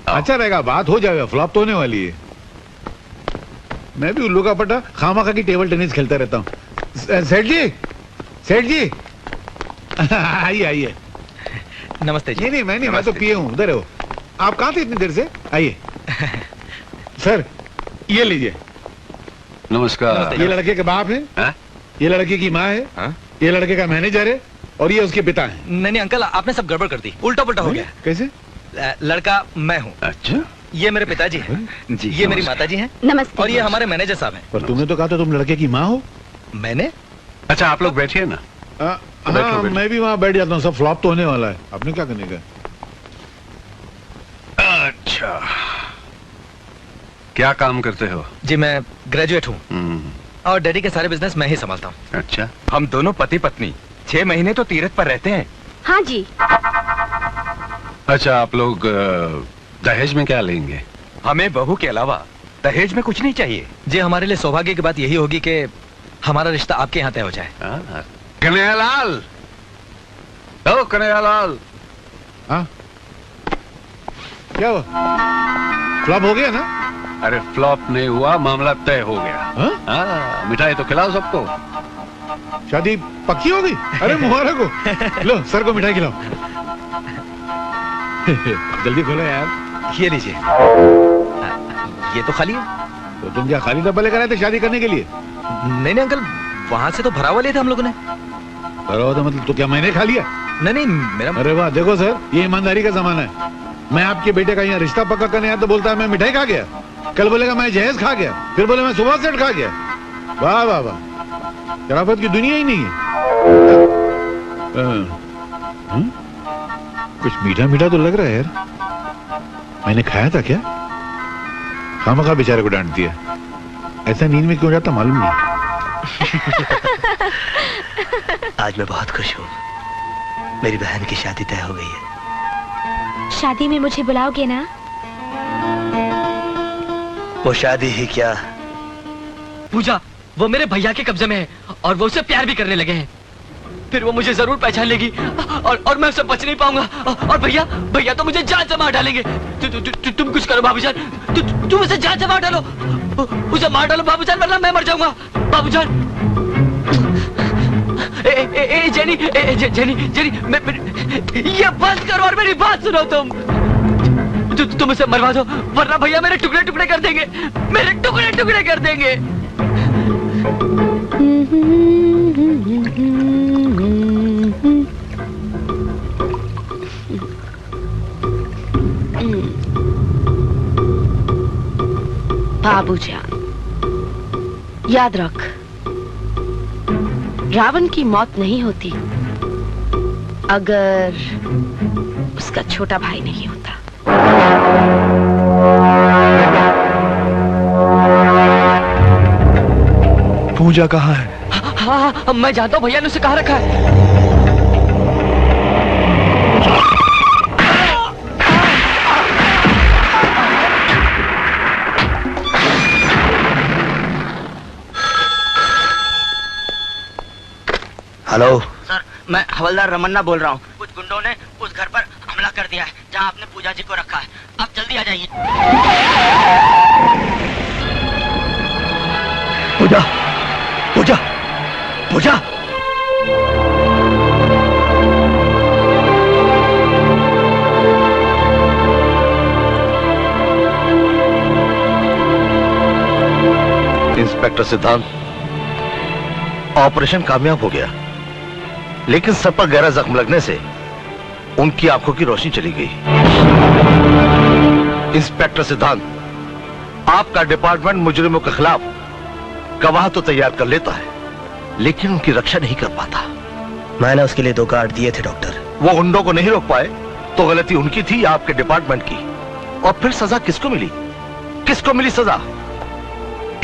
अच्छा रहेगा, बात हो जाएगा, फ्लॉप तो होने वाली है। मैं भी उल्लू का पटा खामा खा की टेबल टेनिस खेलता रहता हूँ। सेठ जी, सेठ जी आइए आइए। नमस्ते जी। नहीं मैं नहीं, मैं तो पिए हूँ। उधर हो आप, कहाँ थे इतनी देर से? आइए। सर ये लीजिए। नमस्कार। ये लड़के के बाप है, ये लड़की की माँ है, ये लड़के का मैनेजर है, और ये उसके पिता है। नहीं अंकल, आपने सब गड़बड़ कर दी, उल्टा पुल्टा हो गया। कैसे? लड़का मैं हूँ। अच्छा, ये मेरे पिताजी हैं, जी, ये मेरी माताजी हैं, नमस्ते। और ये हमारे मैनेजर साहब हैं। पर तुमने तो कहा था तुम लड़के की माँ हो। मैंने? अच्छा, आप लोग बैठिए ना। हाँ, मैं भी वहाँ बैठ जाता हूँ। सब फ्लॉप तो होने वाला है, आपने क्या करने का? अच्छा, क्या काम करते हो? जी मैं ग्रेजुएट हूँ, और डैडी के सारे बिजनेस मैं ही संभालता हूँ। अच्छा, हम दोनों पति पत्नी 6 महीने तो तीरथ पर रहते हैं। हाँ जी। अच्छा, आप लोग दहेज में क्या लेंगे? हमें बहू के अलावा दहेज में कुछ नहीं चाहिए। जी हमारे लिए सौभाग्य की बात यही होगी कि हमारा रिश्ता आपके यहाँ तय हो जाए। कन्हैयालाल, ओ कन्हैयालाल, हाँ क्या हुआ? फ्लॉप हो गया ना? अरे फ्लॉप नहीं हुआ, मामला तय हो गया। हाँ, मिठाई तो खिलाओ सबको। शादी पक्की हो गई? अरे मुबारक हो। लो सर को मिठाई खिलाओ। जल्दी खोलो यार। ये लीजिए। ये तो खाली है। तो तुम क्या खाली डब्बा लेकर आए थे शादी करने के लिए? नहीं अंकल, वहां से तो भरा हुआ लिए थे हम लोगों ने। भरा हुआ था मतलब? तो क्या मैंने खा लिया? नहीं मेरा। अरे वाह, देखो सर, ये ईमानदारी का जमाना है। मैं आपके बेटे का यहाँ रिश्ता पक्का करने आया तो बोलता है मैं मिठाई खा गया, कल बोलेगा मैं जहेज खा गया, फिर बोले मैं सुबह सेट खा गया। वाह वाह वाह, शराफत की दुनिया ही नहीं है। कुछ मीठा मीठा तो लग रहा है यार। मैंने खाया था क्या? खामखा बेचारे को डांट दिया। ऐसा नींद में क्यों जाता मालूम नहीं। आज मैं बहुत खुश हूँ, मेरी बहन की शादी तय हो गई है। शादी में मुझे बुलाओगे ना? वो शादी ही क्या, पूजा वो मेरे भैया के कब्जे में है और वो उससे प्यार भी करने लगे हैं। फिर वो मुझे जरूर पहचान लेगी और मैं उससे बच नहीं पाऊंगा। और भैया तो मुझे जान से मार डालेंगे। तुम कुछ करो बाबूजान, तुम उसे जान से मार डालो, उसे मार डालो बाबूजान, वरना मैं मर जाऊंगा। बाबूजान। जेनी ये बंद करो और मेरी बात सुनो। तुम उसे मरवा दो, वरना भैया मेरे टुकड़े टुकड़े कर देंगे, मेरे टुकड़े टुकड़े कर देंगे। बाबूजान, याद रख, रावण की मौत नहीं होती अगर उसका छोटा भाई नहीं होता। पूजा कहाँ है? हाँ, मैं जानता हूँ भैया ने उसे कहाँ रखा है। हेलो सर, मैं हवलदार रमन्ना बोल रहा हूँ। कुछ गुंडों ने उस घर पर हमला कर दिया है जहाँ आपने पूजा जी को रखा है। आप जल्दी आ जाइए। पूजा, पूजा, पूजा। इंस्पेक्टर सिद्धांत, ऑपरेशन कामयाब हो गया, लेकिन सर पर गहरा जख्म लगने से उनकी आंखों की रोशनी चली गई। इंस्पेक्टर सिद्धांत, आपका डिपार्टमेंट मुजरिमों के खिलाफ गवाह तो तैयार कर लेता है, लेकिन उनकी रक्षा नहीं कर पाता। मैंने उसके लिए 2 कार्ड दिए थे डॉक्टर। वो गुंडों को नहीं रोक पाए तो गलती उनकी थी या आपके डिपार्टमेंट की? और फिर सजा किसको मिली? किसको मिली सजा?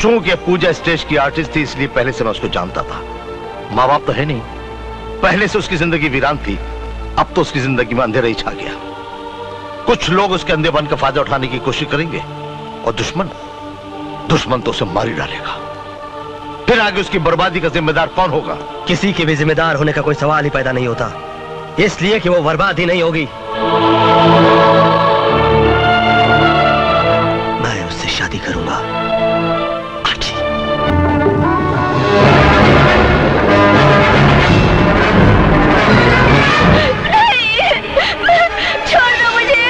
चूंकि पूजा स्टेज की आर्टिस्ट थी, इसलिए पहले से मैं उसको जानता था। माँ बाप तो है नहीं, पहले से उसकी जिंदगी वीरान थी, अब तो उसकी जिंदगी में अंधेरा ही छा गया। कुछ लोग उसके अंधेपन का फायदा उठाने की कोशिश करेंगे और दुश्मन तो उसे मार ही डालेगा। फिर आगे उसकी बर्बादी का जिम्मेदार कौन होगा? किसी के भी जिम्मेदार होने का कोई सवाल ही पैदा नहीं होता, इसलिए कि वो बर्बाद ही नहीं होगी। मैं उससे शादी करूंगा। छोड़ दो मुझे।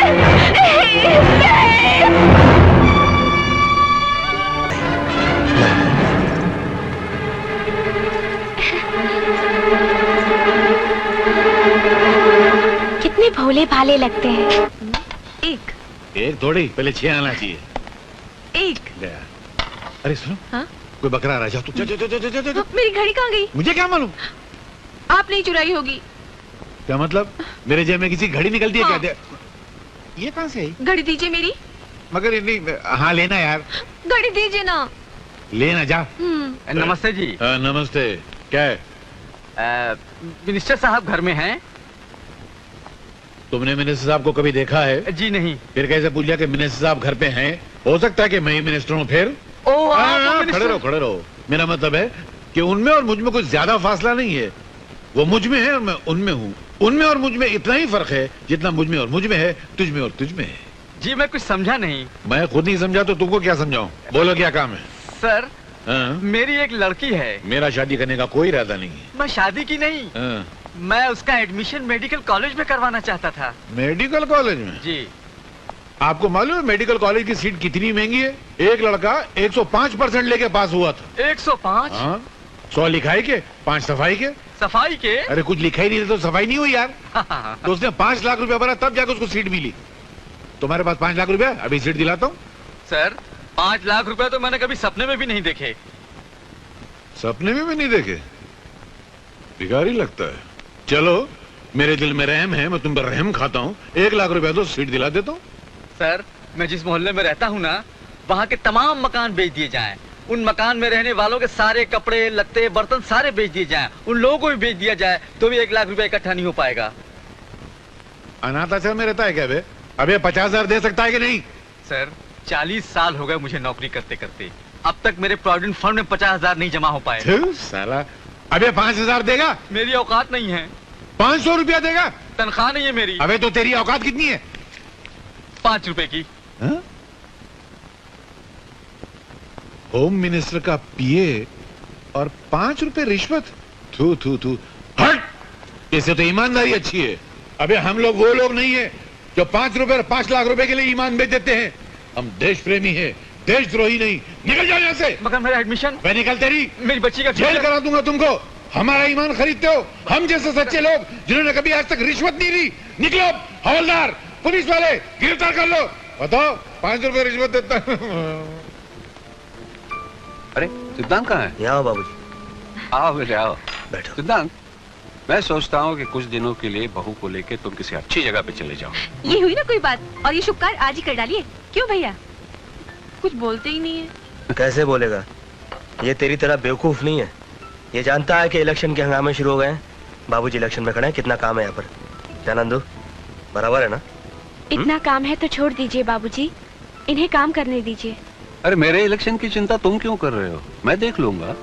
कितने भोले भाले लगते हैं। एक थोड़ी, पहले 6 आना चाहिए। एक। अरे सुनो, हाँ? कोई बकरा आ रहा है, जा तू, जा। मेरी घड़ी कहाँ गई? मुझे क्या मालूम? आपने ही चुराई होगी। क्या मतलब? मेरे जेब में किसी घड़ी निकलती है? हाँ। क्या ये कहाँ से आई? घड़ी दीजिए मेरी। मगर नहीं, हाँ लेना यार, घड़ी दीजिए ना। लेना जा। नमस्ते जी। नमस्ते। क्या है? मिनिस्टर साहब घर में हैं? तुमने मिनिस्टर साहब को कभी देखा है? जी नहीं। फिर कैसे पूछा कि मिनिस्टर साहब घर पे हैं? हो सकता है कि मैं ही मिनिस्टर हूँ फिर। खड़े रहो। मेरा मतलब है कि उनमें और मुझ में कुछ ज्यादा फासला नहीं है। वो मुझ में है और मैं उनमें हूँ। उनमें और मुझ में इतना ही फर्क है जितना मुझ में और मुझ में है, तुझ में और तुझ में है। जी मैं कुछ समझा नहीं। मैं खुद नहीं समझा तो तुमको क्या समझाऊं? बोलो क्या काम है? सर हाँ? मेरी एक लड़की है। मेरा शादी करने का कोई इरादा नहीं है। मैं शादी की नहीं, हाँ। मैं उसका एडमिशन मेडिकल कॉलेज में करवाना चाहता था। मेडिकल कॉलेज में? जी। आपको मालूम है मेडिकल कॉलेज की सीट कितनी महंगी है? एक लड़का 105% लेके पास हुआ था। 105? हाँ, 100 लिखाई के 5 सफाई के। सफाई के? अरे कुछ लिखा ही नहीं तो सफाई नहीं हुई यार। तो उसने 5 लाख रुपया भरा तब जाकर उसको सीट मिली। तुम्हारे पास 5 लाख रुपया, अभी सीट दिलाता हूँ। सर 5 लाख रुपए तो मैंने कभी सपने में भी नहीं देखे। सपने में भी नहीं देखे? भिखारी लगता है। चलो मेरे दिल में रहम है, मैं तुम पर रहम खाता हूँ। 1 लाख रुपया तो सीट दिला देता हूँ। सर मैं जिस मोहल्ले में रहता हूँ ना, वहाँ के तमाम मकान बेच दिए जाएं। उन मकान में रहने वालों के सारे कपड़े लत्ते बर्तन सारे बेच दिए जाएं। उन लोगों को भी बेच दिया जाए तो भी 1 लाख रुपए इकट्ठा नहीं हो पाएगा। अनाथ आश्रम में रहता है क्या बे? अबे 50,000 दे सकता है कि नहीं? सर 40 साल हो गए मुझे नौकरी करते करते, अब तक मेरे प्रोविडेंट फंड में 50,000 नहीं जमा हो पाए। साला, अबे 5,000 देगा? मेरी औकात नहीं है। 500 रुपया देगा? तनख्वाह नहीं है मेरी। अबे तो तेरी औकात कितनी है? 5 रुपए की। हा? होम मिनिस्टर का पीए और 5 रुपए रिश्वत? थू थू थू, हट! इससे तो ईमानदारी अच्छी है। अबे हम लोग वो लोग नहीं है जो 5 रुपए और 5 लाख रुपए के लिए ईमान बेच देते हैं। हम देश प्रेमी है, देशद्रोही नहीं। निकल जाओ यहाँ से। मगर मेरा एडमिशन? मैं निकल तेरी मेरी बच्ची का जेल करा दूंगा तुमको। हमारा ईमान खरीदते हो? हम जैसे सच्चे लोग जिन्होंने कभी आज तक रिश्वत नहीं ली। निकलो हवलदार, पुलिस वाले, गिरफ्तार कर लो। बताओ 5 रुपए रिश्वत देता। अरे सिद्धांत कहाँ है? यहाँ बाबूजी। आओ बेटे आओ। बैठो। सिद्धांत, मैं सोचता हूँ कि कुछ दिनों के लिए बहू को लेकर तुम किसी अच्छी जगह पे चले जाओ। ये हुई ना कोई बात, और ये शुभ कार्य आज ही कर डालिए। क्यों भैया? कुछ बोलते ही नहीं है। कैसे बोलेगा? ये तेरी तरह बेवकूफ नहीं है। ये जानता है कि इलेक्शन के हंगामे शुरू हो गए हैं। बाबूजी इलेक्शन में खड़े हैं, कितना काम है यहाँ पर। क्या नंदू, बराबर है ना? इतना काम है तो छोड़ दीजिए बाबूजी, इन्हें काम करने दीजिए। अरे मेरे इलेक्शन की चिंता तुम क्यों कर रहे हो? मैं देख लूंगा।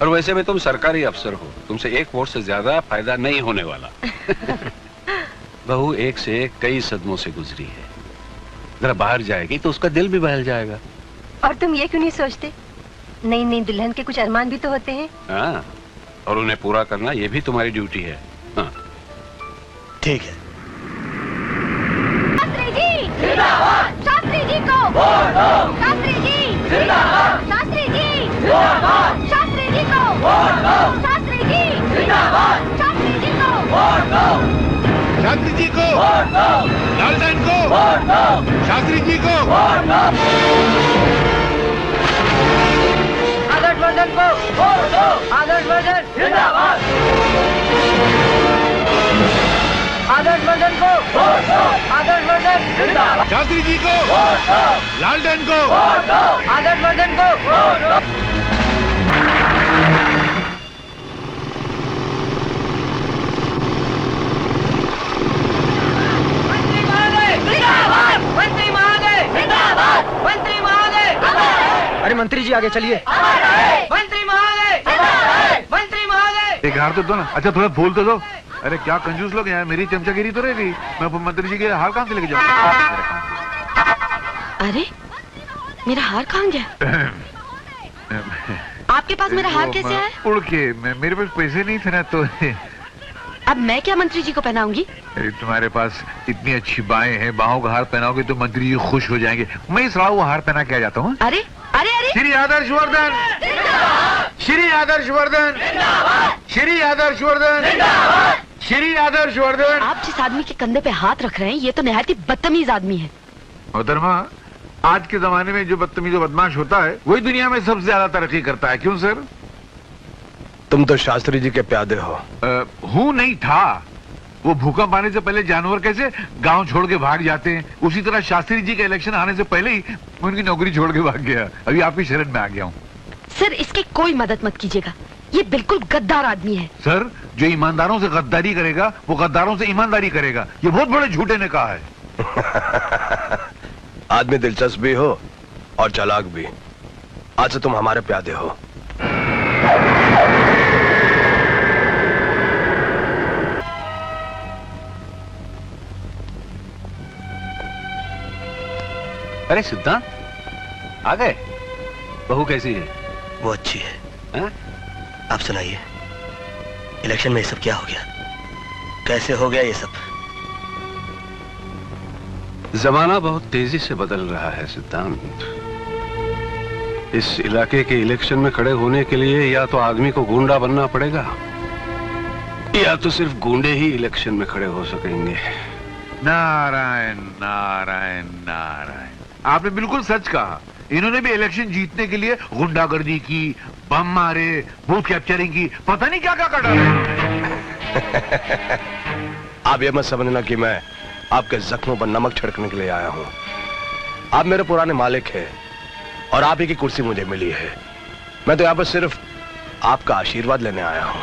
और वैसे भी तुम सरकारी अफसर हो, तुमसे 1 वोट से ज्यादा फायदा नहीं होने वाला। बहू एक से एक कई सदमों से गुजरी है, जरा बाहर जाएगी तो उसका दिल भी बहल जाएगा। और तुम ये क्यों नहीं सोचते, नई नई दुल्हन के कुछ अरमान भी तो होते हैं। हाँ, और उन्हें पूरा करना ये भी तुम्हारी ड्यूटी है। हाँ। ठीक है। शास्त्री जी जिंदाबाद, शास्त्री जी को वोट दो, शास्त्री जी जिंदाबाद, शास्त्री जी जिंदाबाद, शास्त्री जी को वोट दो, शास्त्री जी जिंदाबाद, शास्त्री जी को वोट दो, शास्त्री जी को वोट दो, लालटेन को वोट दो, शास्त्री जी को वोट दो, आदर्श वर्धन को वोट दो, आदर्श वर्धन जिंदाबाद, आदर्श वर्धन को वोट दो, आदर्श वर्धन जिंदाबाद, शास्त्री जी को वोट दो, लालटेन को वोट दो, आदर्श वर्धन को वोट दो। मंत्री महोदय जिंदाबाद, मंत्री महोदय जिंदाबाद, मंत्री महोदय। अरे मंत्री जी आगे चलिए। मंत्री महोदय जिंदाबाद, मंत्री महोदय। एक हार तो दो ना। अच्छा थोड़ा फूल तो दो। अरे क्या कंजूस लोग हैं, मेरी चमचागिरी तो रहेगी। मैं मंत्री जी के हार कहाँ से लेके जाऊँ? अरे मेरा हार कहाँ गया? आपके पास मेरा हार कैसे आया? उड़ के मेरे पास पैसे नहीं थे ना, तो अब मैं क्या मंत्री जी को पहनाऊंगी? तुम्हारे पास इतनी अच्छी बाहें हैं, बाहों का हार पहनाओगे तो मंत्री जी खुश हो जाएंगे। मैं इस वो हार पहना के आ जाता हूँ। अरे अरे अरे, श्री आदर्शवर्धन, श्री आदर्शवर्धन, श्री आदर्शवर्धन, श्री आदर्शवर्धन। आप जिस आदमी के कंधे पे हाथ रख रहे हैं ये तो निहायत ही बदतमीज आदमी है। मोहतरमा, आज के जमाने में जो बदतमीज और बदमाश होता है वही दुनिया में सबसे ज्यादा तरक्की करता है। क्यों सर? तुम तो शास्त्री जी के प्यादे हो। हूँ नहीं था। वो भूकंप आने से पहले जानवर कैसे गांव छोड़ के भाग जाते हैं, उसी तरह शास्त्री जी के इलेक्शन आने से पहले ही मैं उनकी नौकरी छोड़ के भाग गया। अभी आपकी शरण में आ गया हूँ। सर इसकी कोई मदद मत कीजिएगा, ये बिल्कुल गद्दार आदमी है। सर जो ईमानदारों से गद्दारी करेगा वो गद्दारों से ईमानदारी करेगा, ये बहुत बड़े झूठे ने कहा है। आदमी दिलचस्प भी हो और चालाक भी। आज से तुम हमारे प्यादे हो। अरे सिद्धांत, आ गए? बहू कैसी है? वो अच्छी है। आप सुनाइए, इलेक्शन में ये सब क्या हो गया? कैसे हो गया ये सब? जमाना बहुत तेजी से बदल रहा है सिद्धांत। इस इलाके के इलेक्शन में खड़े होने के लिए या तो आदमी को गुंडा बनना पड़ेगा, या तो सिर्फ गुंडे ही इलेक्शन में खड़े हो सकेंगे। नारायण नारायण नारायण, आपने बिल्कुल सच कहा। इन्होंने भी इलेक्शन जीतने के लिए गुंडागर्दी की, बम मारे, बूथ कैप्चरिंग की, पता नहीं क्या क्या कर डाला इन्होंने। आप ये मत समझना कि मैं आपके जख्मों पर नमक छिड़कने के लिए आया हूं। आप मेरे पुराने मालिक हैं और आप ही की कुर्सी मुझे मिली है। मैं तो यहां पर सिर्फ आपका आशीर्वाद लेने आया हूं।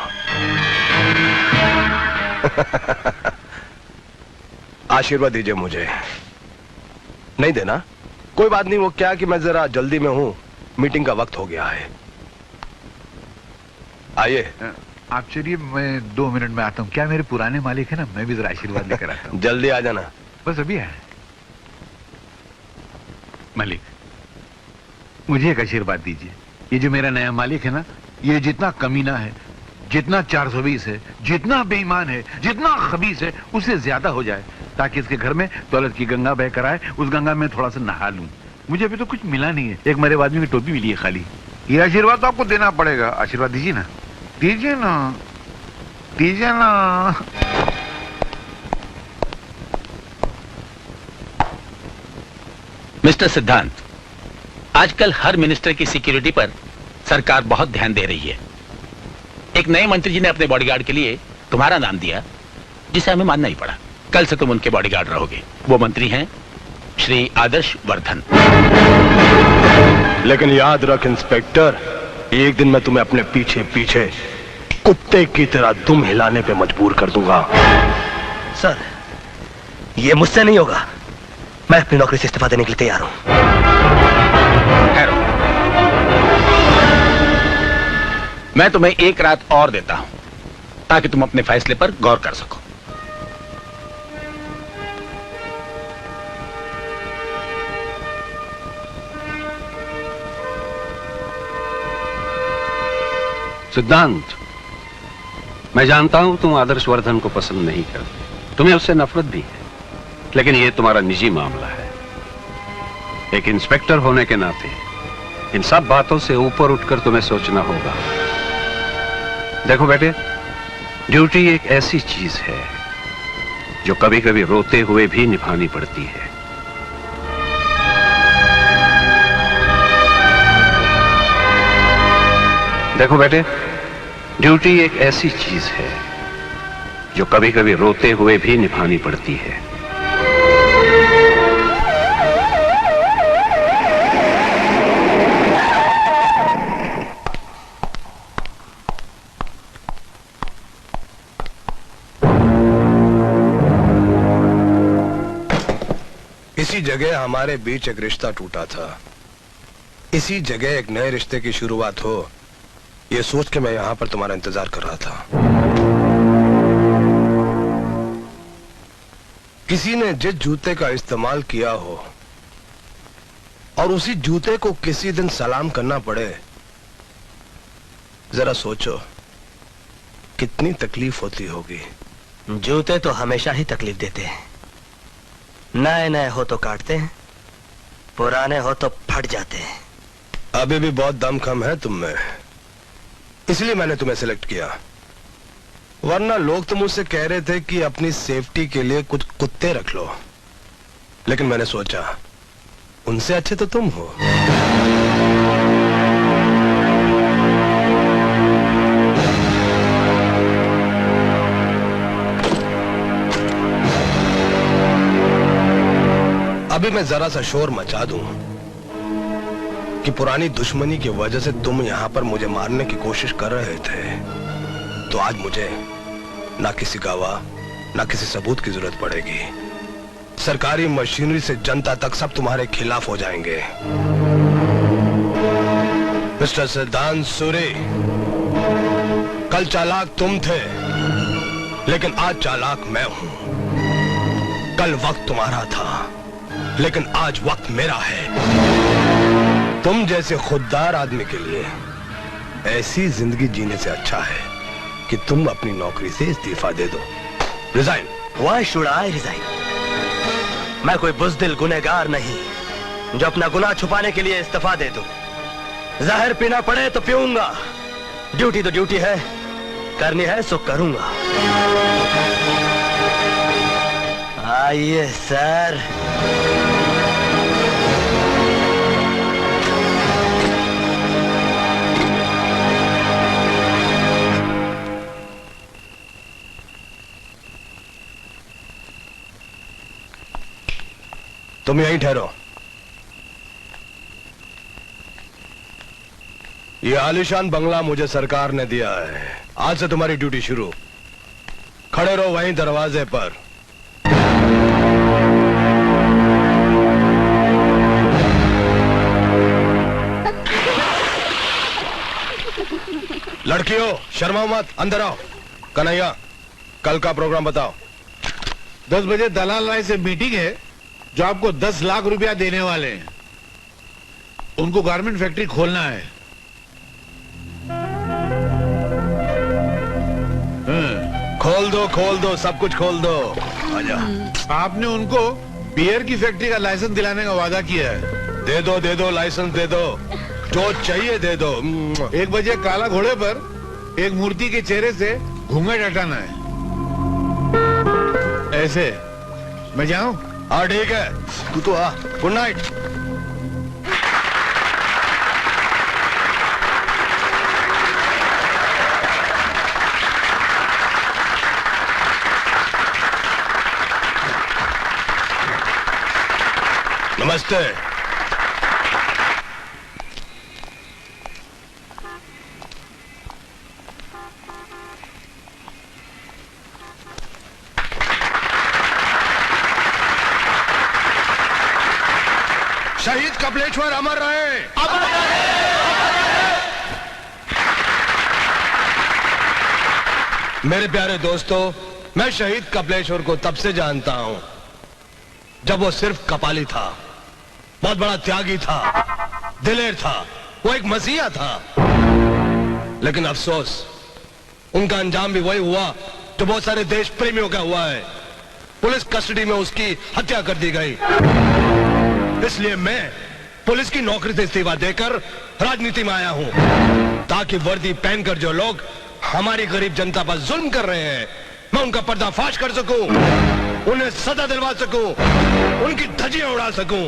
आशीर्वाद दीजिए मुझे। नहीं देना? कोई बात नहीं, वो क्या कि मैं जरा जल्दी में हूं, मीटिंग का वक्त हो गया है। आइए। आप चलिए, मैं 2 मिनट में आता हूँ। क्या मेरे पुराने मालिक है ना, मैं भी जरा आशीर्वाद लेकर आता हूँ। जल्दी आ जाना। बस अभी आया। मालिक, मुझे एक आशीर्वाद दीजिए। ये जो मेरा नया मालिक है ना, ये जितना कमीना है, जितना 420 है, जितना बेईमान है, जितना खबीस है, उससे ज्यादा हो जाए, ताकि इसके घर में दौलत की गंगा बह कर आए, उस गंगा में थोड़ा सा नहा लूं। मुझे अभी तो कुछ मिला नहीं है, एक मरे आदमी की टोपी मिली है खाली। ये आशीर्वाद तो आपको देना पड़ेगा। आशीर्वाद दीजिए ना, दीजिए ना, दीजिए ना। मिस्टर सिद्धांत, आजकल हर मिनिस्टर की सिक्योरिटी पर सरकार बहुत ध्यान दे रही है। एक नए मंत्री जी ने अपने बॉडीगार्ड के लिए तुम्हारा नाम दिया, जिसे हमें मानना ही पड़ा। कल से तुम उनके बॉडीगार्ड रहोगे। वो मंत्री हैं श्री आदर्श वर्धन। लेकिन याद रख इंस्पेक्टर, एक दिन मैं तुम्हें अपने पीछे पीछे कुत्ते की तरह दुम हिलाने पे मजबूर कर दूंगा। सर, ये मुझसे नहीं होगा। मैं अपनी नौकरी से इस्तीफा देने के लिए तैयार हूं। मैं तुम्हें एक रात और देता हूं, ताकि तुम अपने फैसले पर गौर कर सको। सिद्धांत, मैं जानता हूं तुम आदर्श वर्धन को पसंद नहीं करते, तुम्हें उससे नफरत भी है, लेकिन यह तुम्हारा निजी मामला है। एक इंस्पेक्टर होने के नाते इन सब बातों से ऊपर उठकर तुम्हें सोचना होगा। देखो बेटे, ड्यूटी एक ऐसी चीज है जो कभी कभी रोते हुए भी निभानी पड़ती है। देखो बेटे, ड्यूटी एक ऐसी चीज है जो कभी कभी रोते हुए भी निभानी पड़ती है। इसी जगह हमारे बीच एक रिश्ता टूटा था। इसी जगह एक नए रिश्ते की शुरुआत हो, यह सोच के मैं यहां पर तुम्हारा इंतजार कर रहा था। किसी ने जिस जूते का इस्तेमाल किया हो और उसी जूते को किसी दिन सलाम करना पड़े, जरा सोचो कितनी तकलीफ होती होगी। जूते तो हमेशा ही तकलीफ देते हैं। नए नए हो तो काटते हैं, पुराने हो तो फट जाते हैं। अभी भी बहुत दम कम है तुम में, इसलिए मैंने तुम्हें सिलेक्ट किया। वरना लोग तो मुझसे कह रहे थे कि अपनी सेफ्टी के लिए कुछ कुत्ते रख लो, लेकिन मैंने सोचा उनसे अच्छे तो तुम हो। अभी मैं जरा सा शोर मचा दूं कि पुरानी दुश्मनी की वजह से तुम यहां पर मुझे मारने की कोशिश कर रहे थे, तो आज मुझे ना किसी गवाह ना किसी सबूत की जरूरत पड़ेगी। सरकारी मशीनरी से जनता तक सब तुम्हारे खिलाफ हो जाएंगे। मिस्टर सिद्धांत सूरी, कल चालाक तुम थे, लेकिन आज चालाक मैं हूं। कल वक्त तुम्हारा था, लेकिन आज वक्त मेरा है। तुम जैसे खुददार आदमी के लिए ऐसी जिंदगी जीने से अच्छा है कि तुम अपनी नौकरी से इस्तीफा दे दो। Resign. Why should I resign? मैं कोई बुज़दिल गुनहगार नहीं जो अपना गुनाह छुपाने के लिए इस्तीफा दे दूं। जहर पीना पड़े तो पीऊंगा, ड्यूटी तो ड्यूटी है, करनी है सो करूंगा। आइए सर। तुम यहीं ठहरो। ये आलीशान बंगला मुझे सरकार ने दिया है। आज से तुम्हारी ड्यूटी शुरू। खड़े रहो वहीं दरवाजे पर। लड़कियों शर्माओ मत, अंदर आओ। कन्हैया कल का प्रोग्राम बताओ। 10 बजे दलाल राय से मीटिंग है जो आपको 10 लाख रुपया देने वाले हैं। उनको गारमेंट फैक्ट्री खोलना है। खोल दो सब कुछ खोल दो। आजा। आपने उनको बियर की फैक्ट्री का लाइसेंस दिलाने का वादा किया है। दे दो लाइसेंस दे दो, जो चाहिए दे दो। 1 बजे काला घोड़े पर एक मूर्ति के चेहरे से घूंघट हटाना है। ऐसे मैं जाऊं? हाँ ठीक है, तू तो आ। Good night. नमस्ते। शहीद कपिलेश्वर अमर रहे। अमर रहे। मेरे प्यारे दोस्तों, मैं शहीद कपिलेश्वर को तब से जानता हूं जब वो सिर्फ कपाली था। बहुत बड़ा त्यागी था, दिलेर था, वो एक मसीहा था। लेकिन अफसोस उनका अंजाम भी वही हुआ जो बहुत सारे देश प्रेमियों का हुआ है। पुलिस कस्टडी में उसकी हत्या कर दी गई। इसलिए मैं पुलिस की नौकरी से इस्तीफा देकर राजनीति में आया हूं, ताकि वर्दी पहनकर जो लोग हमारी गरीब जनता पर जुल्म कर रहे हैं, मैं उनका पर्दाफाश कर सकूं, उन्हें सजा दिलवा सकूं, उनकी धज्जियां उड़ा सकूं।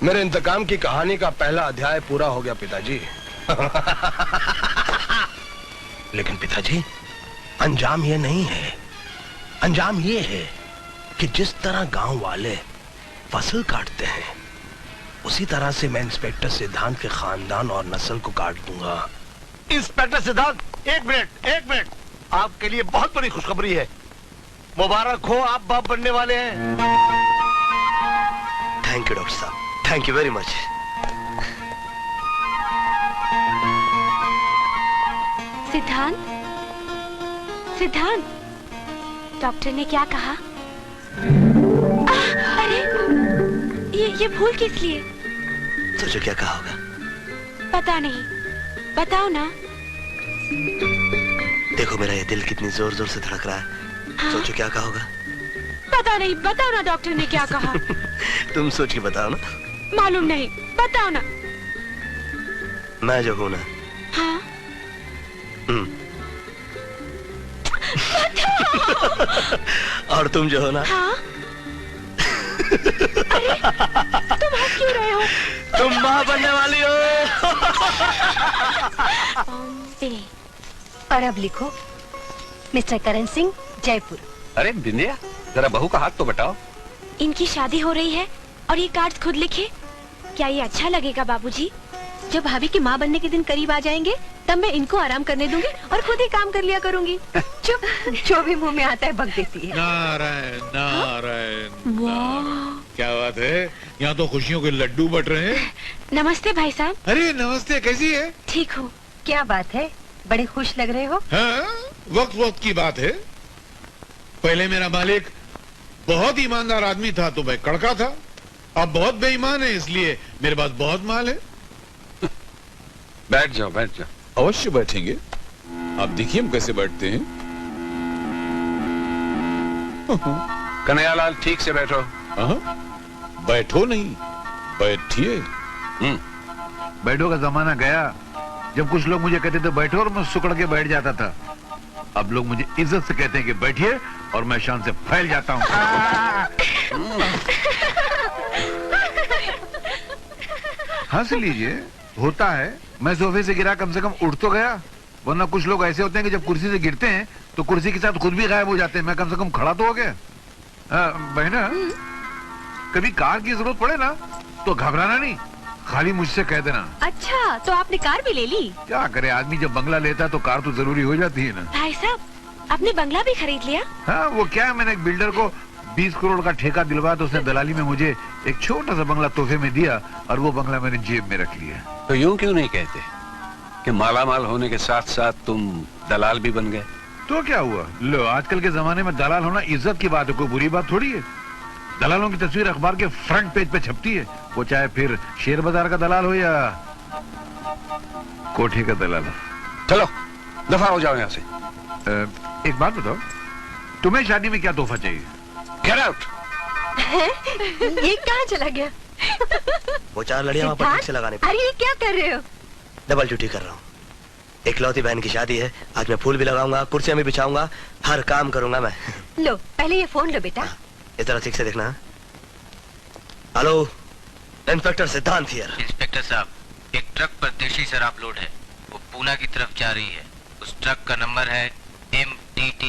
मेरे इंतकाम की कहानी का पहला अध्याय पूरा हो गया पिताजी। लेकिन पिताजी, अंजाम ये नहीं है। अंजाम ये है कि जिस तरह गांव वाले फसल काटते हैं, उसी तरह से मैं इंस्पेक्टर सिद्धांत के खानदान और नस्ल को काट दूंगा। इंस्पेक्टर सिद्धांत, एक मिनट। आपके लिए बहुत बड़ी खुशखबरी है। मुबारक हो, आप बाप बनने वाले हैं। थैंक यू डॉक्टर साहब, थैंक यू वेरी मच। सिद्धांत, डॉक्टर ने क्या कहा? अरे ये फूल किस लिए? सोचो क्या कहा होगा। पता नहीं, बताओ ना। देखो मेरा ये दिल कितनी जोर जोर से धड़क रहा है। हाँ? सोचो क्या कहा होगा। पता नहीं, बताओ ना डॉक्टर ने क्या कहा। तुम सोच के बताओ ना। मालूम नहीं, बताओ ना। मैं जो हूं ना। हाँ? और तुम जो हो ना। हाँ? अरे, तुम हंस क्यों रहे हो? तुम मां बनने वाली हो। और अब लिखो, मिस्टर करण सिंह, जयपुर। अरे बिंदिया, जरा बहू का हाथ तो बताओ। इनकी शादी हो रही है और ये कार्ड खुद लिखे। क्या ये अच्छा लगेगा बाबूजी? जब भाभी की माँ बनने के दिन करीब आ जाएंगे, तब मैं इनको आराम करने दूंगी और खुद ही काम कर लिया करूंगी। चुप, जो भी मुंह में आता है बक देती है। नारायण नारायण नारायण। क्या बात है, यहाँ तो खुशियों के लड्डू बट रहे हैं। नमस्ते भाई साहब। अरे नमस्ते, कैसी है? ठीक हो? क्या बात है, बड़े खुश लग रहे हो। हाँ, वक्त वक्त की बात है। पहले मेरा मालिक बहुत ईमानदार आदमी था तो मैं कड़का था, अब बहुत बेईमान है इसलिए मेरे पास बहुत माल है। बैठ जाओ बैठ जाओ। अवश्य बैठेंगे, आप देखिए हम कैसे बैठते हैं। कन्हैयालाल ठीक से बैठो। बैठो नहीं, बैठिए। बैठो का जमाना गया जब कुछ लोग मुझे कहते थे बैठो और मैं सुकड़ के बैठ जाता था। अब लोग मुझे इज्जत से कहते हैं कि बैठिए और मैं शान से फैल जाता हूँ। हंस लीजिए, होता है। मैं सोफे से गिरा, कम से कम उठ तो गया, वरना कुछ लोग ऐसे होते हैं कि जब कुर्सी से गिरते हैं तो कुर्सी के साथ खुद भी गायब हो जाते हैं। मैं कम से कम खड़ा तो हो गया। बहना, कभी कार की जरूरत पड़े ना तो घबराना नहीं, खाली मुझसे कह देना। अच्छा, तो आपने कार भी ले ली? क्या करे आदमी, जब बंगला लेता है तो कार तो जरूरी हो जाती है ना। भाई साहब, आपने बंगला भी खरीद लिया? हाँ, वो क्या है, मैंने एक बिल्डर को 20 करोड़ का ठेका दिलवाया तो उसने दलाली में मुझे एक छोटा सा बंगला तोहफे में दिया और वो बंगला मैंने जेब में रख लिया। तो यूं क्यों नहीं कहते कि मालामाल होने के साथ साथ तुम दलाल भी बन गए? तो क्या हुआ, लो आजकल के जमाने में दलाल होना इज्जत की बात है, कोई बुरी बात थोड़ी है। दलालों की तस्वीर अखबार के फ्रंट पेज पे छपती है, वो चाहे फिर शेयर बाजार का दलाल हो या कोठे का दलाल हो। चलो दफा हो जाओ यहाँ से। एक बात बताओ, तुम्हें शादी में क्या तोहफा चाहिए? Get out. ये कहाँ चला गया? वो 4 लड़ियां वहाँ पर ठीक से लगाने पे। अरे ये क्या कर रहे हो? डबल ड्यूटी कर रहा हूँ। इकलौती बहन की शादी है, आज मैं फूल भी लगाऊंगा, कुर्सियां भी बिछाऊंगा, हर काम करूंगा मैं। लो पहले ये फोन लो बेटा। इधर ठीक से देखना। हेलो, इंस्पेक्टर सिद्धांत हियर। इंस्पेक्टर साहब, एक ट्रक पर देशी शराब लोड है, वो पूना की तरफ जा रही है। उस ट्रक का नंबर है MTT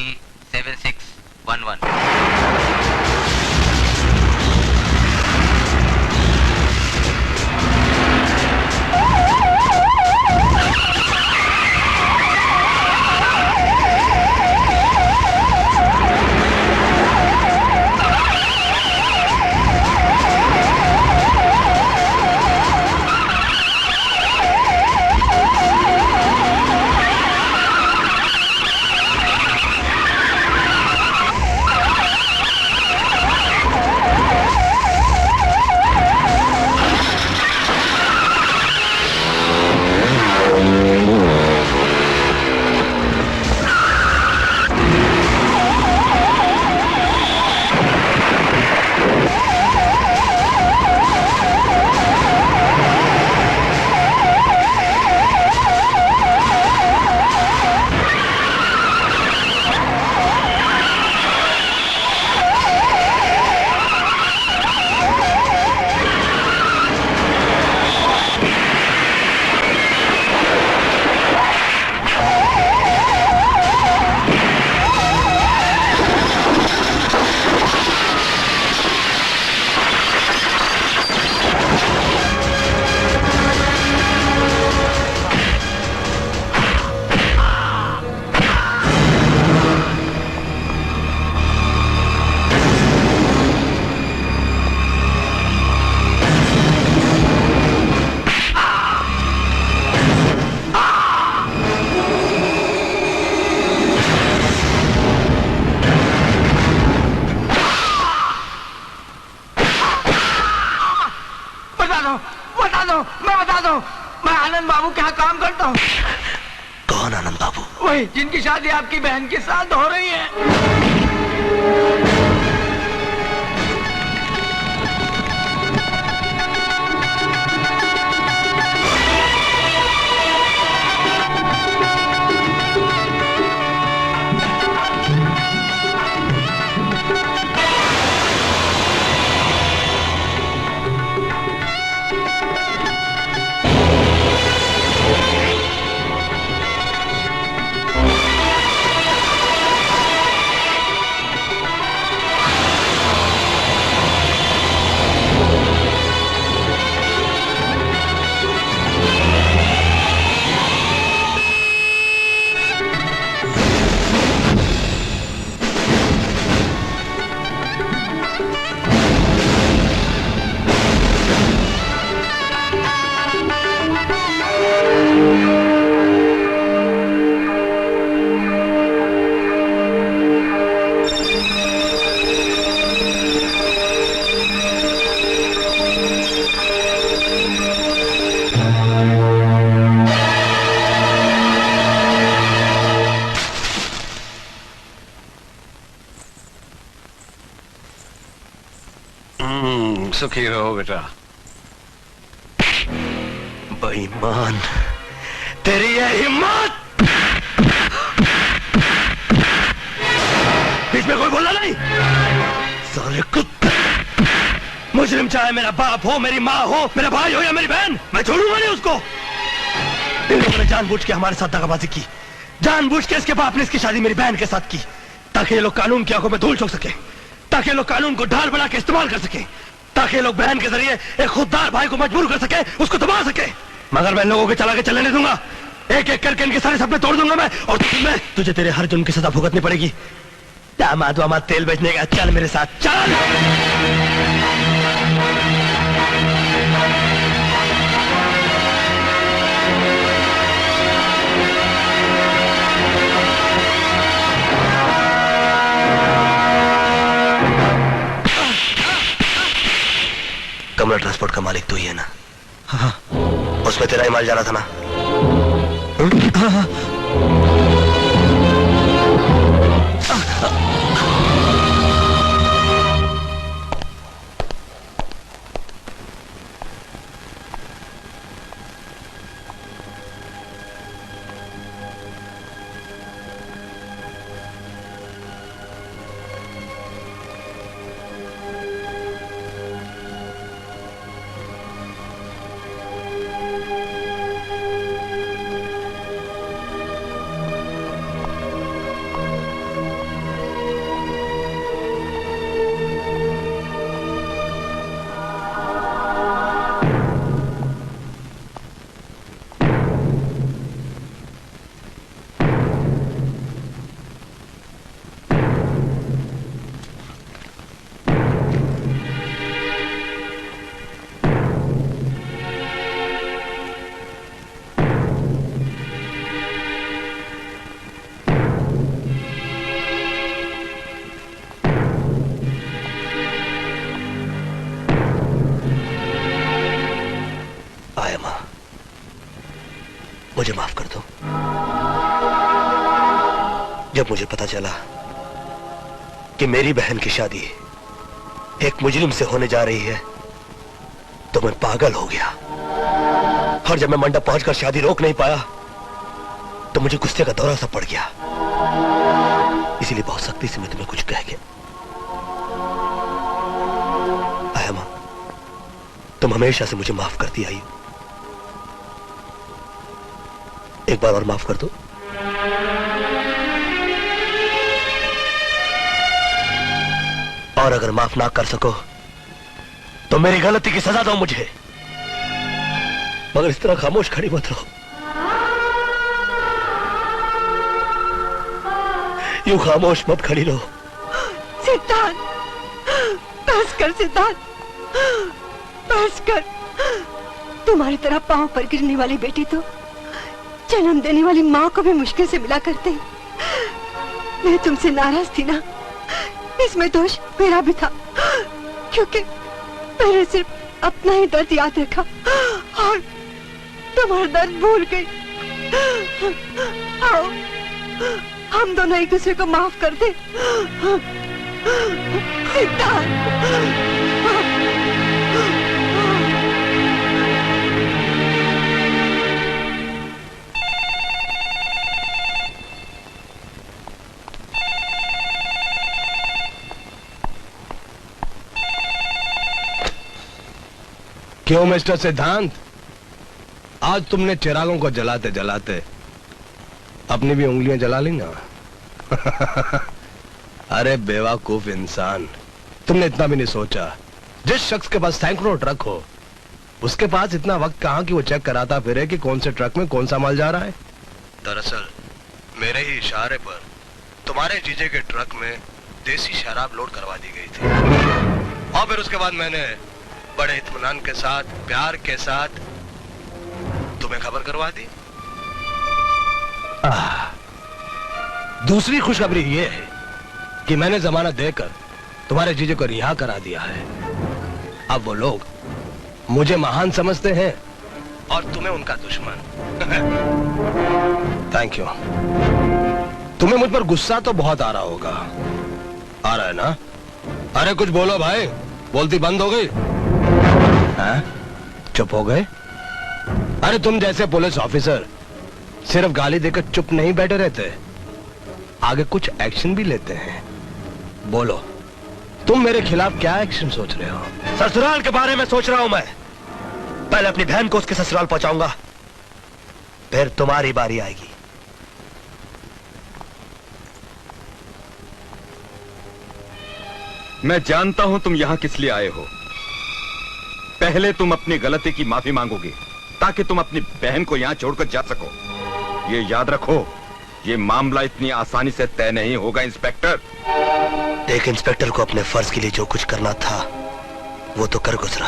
7611। वही जिनकी शादी आपकी बहन के साथ हो रही है। सुखी रहो बेटा। बेईमान, तेरी ये हिम्मत! बीच में कोई बोला नहीं? साले कुत्ते! मुजरिम चाहे मेरा बाप हो, मेरी माँ हो, मेरा भाई हो या मेरी बहन, मैं छोड़ूंगा नहीं उसको। इन लोगों ने जानबूझ के हमारे साथ दगाबाजी की, जानबूझ के इसके बाप ने इसकी शादी मेरी बहन के साथ की, ताकि ये लोग कानून की आंखों में धूल झोंक सके, ताकि ये लोग कानून को ढाल बना के इस्तेमाल कर सके, ताकि ये लोग बहन के जरिए एक खुददार भाई को मजबूर कर सके, उसको दबा सके। मगर मैं इन लोगों के चला के चलने नहीं दूंगा। एक एक करके इनके सारे सपने तोड़ दूंगा मैं, और तुझे तेरे हर जुर्म की सजा भुगतनी पड़ेगी। दामाद वामाद तेल बेचने का, चल मेरे साथ चल। कमला ट्रांसपोर्ट का मालिक तू ही है ना? हाँ। उसमें तेरा ही माल जा रहा था ना? हाँ। मुझे माफ कर दो। जब मुझे पता चला कि मेरी बहन की शादी एक मुजरिम से होने जा रही है तो मैं पागल हो गया, और जब मैं मंडप पहुंचकर शादी रोक नहीं पाया तो मुझे गुस्से का दौरा सा पड़ गया। इसीलिए बहुत सख्ती से मैं तुम्हें कुछ कह गया। आयमा, तुम हमेशा से मुझे माफ करती आई, एक बार और माफ कर दो। और अगर माफ ना कर सको तो मेरी गलती की सजा दो मुझे, मगर इस तरह खामोश खड़ी मत रहो। यूं खामोश मत खड़ी रहो। सिद्धांत, बस कर सिद्धांत, बस कर। तुम्हारी तरह पांव पर गिरने वाली बेटी तो जन्म देने वाली माँ को भी मुश्किल से मिला करते। मैं तुमसे नाराज थी ना, इसमें दोष मेरा भी था, क्योंकि मैंने सिर्फ अपना ही दर्द याद रखा और तुम्हारा दर्द भूल गई। आओ, हम दोनों एक दूसरे को माफ कर दे। सिद्धांत, क्यों मिस्टर सिद्धांत, आज तुमने चिरागों को जलाते जलाते अपनी भी उंगलियां जला ली ना? अरे बेवकूफ इंसान, तुमने इतना भी नहीं सोचा जिस शख्स के पास सैकड़ों ट्रक हो उसके पास इतना वक्त कहां कि वो चेक कराता फिरे कि कौन से ट्रक में कौन सा माल जा रहा है। दरअसल मेरे ही इशारे पर तुम्हारे जीजे के ट्रक में देसी शराब लोड करवा दी गई थी, और फिर उसके बाद मैंने बड़े इत्मीनान के साथ, प्यार के साथ तुम्हें खबर करवा दी। दूसरी खुशखबरी यह है कि मैंने जमानत देकर तुम्हारे जीजे को रिहा करा दिया है। अब वो लोग मुझे महान समझते हैं और तुम्हें उनका दुश्मन। Thank you. तुम्हें मुझ पर गुस्सा तो बहुत आ रहा होगा, आ रहा है ना? अरे कुछ बोलो भाई, बोलती बंद हो गई। हाँ? चुप हो गए? अरे तुम जैसे पुलिस ऑफिसर सिर्फ गाली देकर चुप नहीं बैठे रहते, आगे कुछ एक्शन भी लेते हैं। बोलो, तुम मेरे खिलाफ क्या एक्शन सोच रहे हो? ससुराल के बारे में सोच रहा हूं मैं। पहले अपनी बहन को उसके ससुराल पहुंचाऊंगा, फिर तुम्हारी बारी आएगी। मैं जानता हूं तुम यहां किस लिए आए हो। पहले तुम अपनी गलती की माफी मांगोगे ताकि तुम अपनी बहन को यहां छोड़कर जा सको। ये याद रखो, ये मामला इतनी आसानी से तय नहीं होगा इंस्पेक्टर। एक इंस्पेक्टर को अपने फर्ज के लिए जो कुछ करना था वो तो कर गुजरा।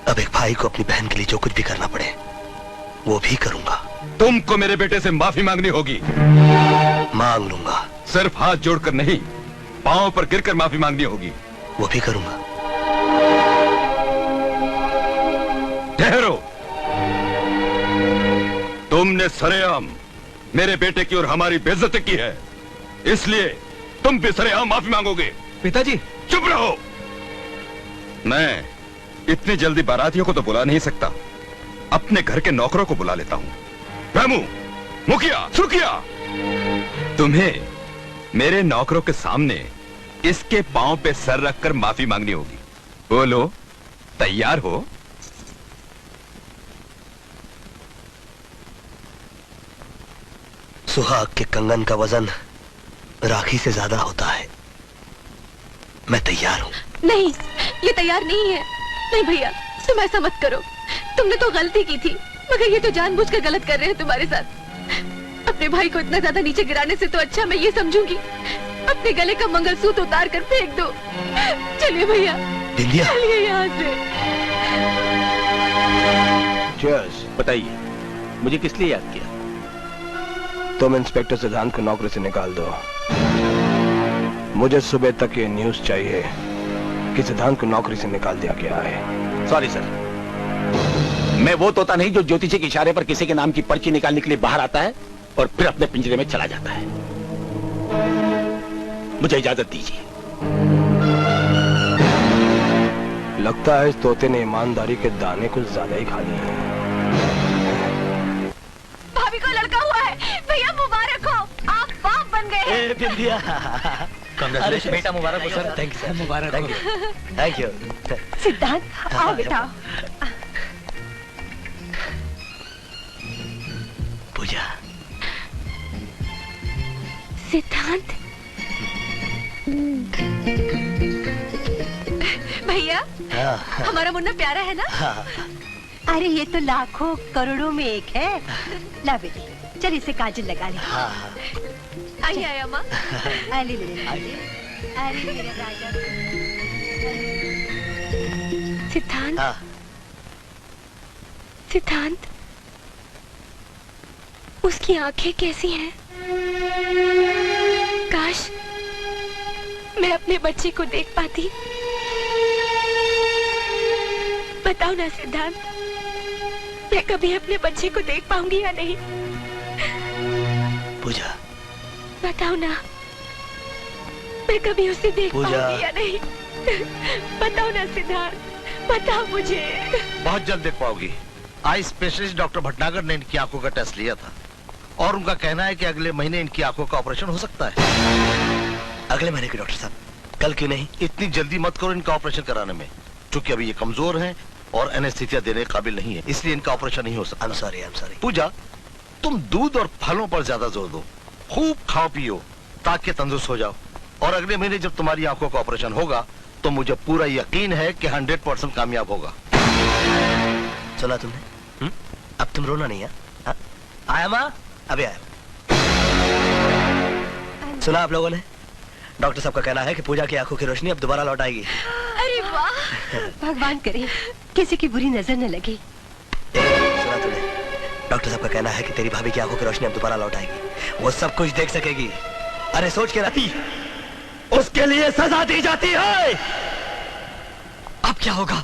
अब एक भाई को अपनी बहन के लिए जो कुछ भी करना पड़े वो भी करूंगा। तुमको मेरे बेटे से माफी मांगनी होगी। मांग लूंगा। सिर्फ हाथ जोड़कर नहीं, पांव पर गिरकर माफी मांगनी होगी। वो भी करूंगा। ठहरो, तुमने सरेआम मेरे बेटे की और हमारी बेइज्जती की है, इसलिए तुम भी सरेआम माफी मांगोगे। पिताजी चुप रहो। मैं इतनी जल्दी बारातियों को तो बुला नहीं सकता, अपने घर के नौकरों को बुला लेता हूं। रामू, मुखिया, सुखिया, तुम्हें मेरे नौकरों के सामने इसके पांव पे सर रखकर माफी मांगनी होगी। बोलो, तैयार हो? सुहाग के कंगन का वजन राखी से ज्यादा होता है। मैं तैयार हूं। नहीं, ये तैयार नहीं है। नहीं भैया, तुम ऐसा मत करो। तुमने तो गलती की थी, मगर ये तो जानबूझकर गलत कर रहे हैं तुम्हारे साथ। अपने भाई को इतना ज्यादा नीचे गिराने से तो अच्छा मैं ये समझूंगी अपने गले का मंगलसूत्र उतार कर फेंक दो। चलिए भैया, चलिए यहाँ से। Cheers। बताइए, मुझे किस लिए याद किया? तुम इंस्पेक्टर सिद्धांत को नौकरी से निकाल दो। मुझे सुबह तक ये न्यूज चाहिए कि सिद्धांत को नौकरी से निकाल दिया गया है। सॉरी सर, मैं वो तोता नहीं जो ज्योतिषी के इशारे पर किसी के नाम की पर्ची निकालने के लिए बाहर आता है और फिर अपने पिंजरे में चला जाता है। मुझे इजाजत दीजिए। लगता है इस तोते ने ईमानदारी के दाने कुछ ज्यादा ही खा लिए हैं। भाभी को लड़का हुआ है। भैया मुबारक हो, आप बाप बन गए हैं। बिंदिया, अरे बेटा मुबारक हो सर। थैंक यू, मुबारक हो। Thank you. सिद्धांत आओ बेटा। पूजा। सिद्धांत, भैया हमारा मुन्ना प्यारा है ना? अरे ये तो लाखों करोड़ों में एक है। ला बेटी, चल इसे काजल लगा ले। आइए आइए अम्मा। अरे मेरे राजा। सिद्धांत, सिद्धांत, उसकी आंखें कैसी हैं? काश मैं अपने बच्चे को देख पाती। बताओ ना सिद्धांत, मैं कभी अपने बच्चे को देख पाऊंगी या नहीं? पूजा, बताओ ना, मैं कभी उसे देख पाऊंगी या नहीं? बताओ ना सिद्धांत, बताओ मुझे। बहुत जल्द देख पाओगी। आई स्पेशलिस्ट डॉक्टर भटनागर ने इनकी आंखों का टेस्ट लिया था और उनका कहना है कि अगले महीने इनकी आंखों का ऑपरेशन हो सकता है। अगले महीने की डॉक्टर साहब, कल क्यों नहीं? इतनी जल्दी मत करो इनका ऑपरेशन कराने में, क्योंकि अभी ये कमजोर हैं और एनेस्थीसिया देने के काबिल नहीं है, इसलिए इनका ऑपरेशन नहीं हो सकता। I'm sorry। पूजा, तुम दूध और फलों पर ज्यादा जोर दो, खूब खाओ पियो ताकि तंदुरुस्त हो जाओ। और अगले महीने जब तुम्हारी आंखों का ऑपरेशन होगा तो मुझे पूरा यकीन है कि 100% कामयाब होगा। सुना तुमने? अब तुम रोना नहीं है? आया माँ? अभी आया। सुना आप लोगों ने? डॉक्टर साहब का कहना है कि पूजा की आंखों की रोशनी अब दोबारा लौट आएगी। अरे वाह, भगवान करे किसी की बुरी नजर न लगे। सुना तुमने? डॉक्टर साहब का कहना है कि तेरी भाभी की आंखों की रोशनी अब दोबारा लौट आएगी। वो सब कुछ देख सकेगी। अरे सोच के रखी, उसके लिए सजा दी जाती है। अब क्या होगा?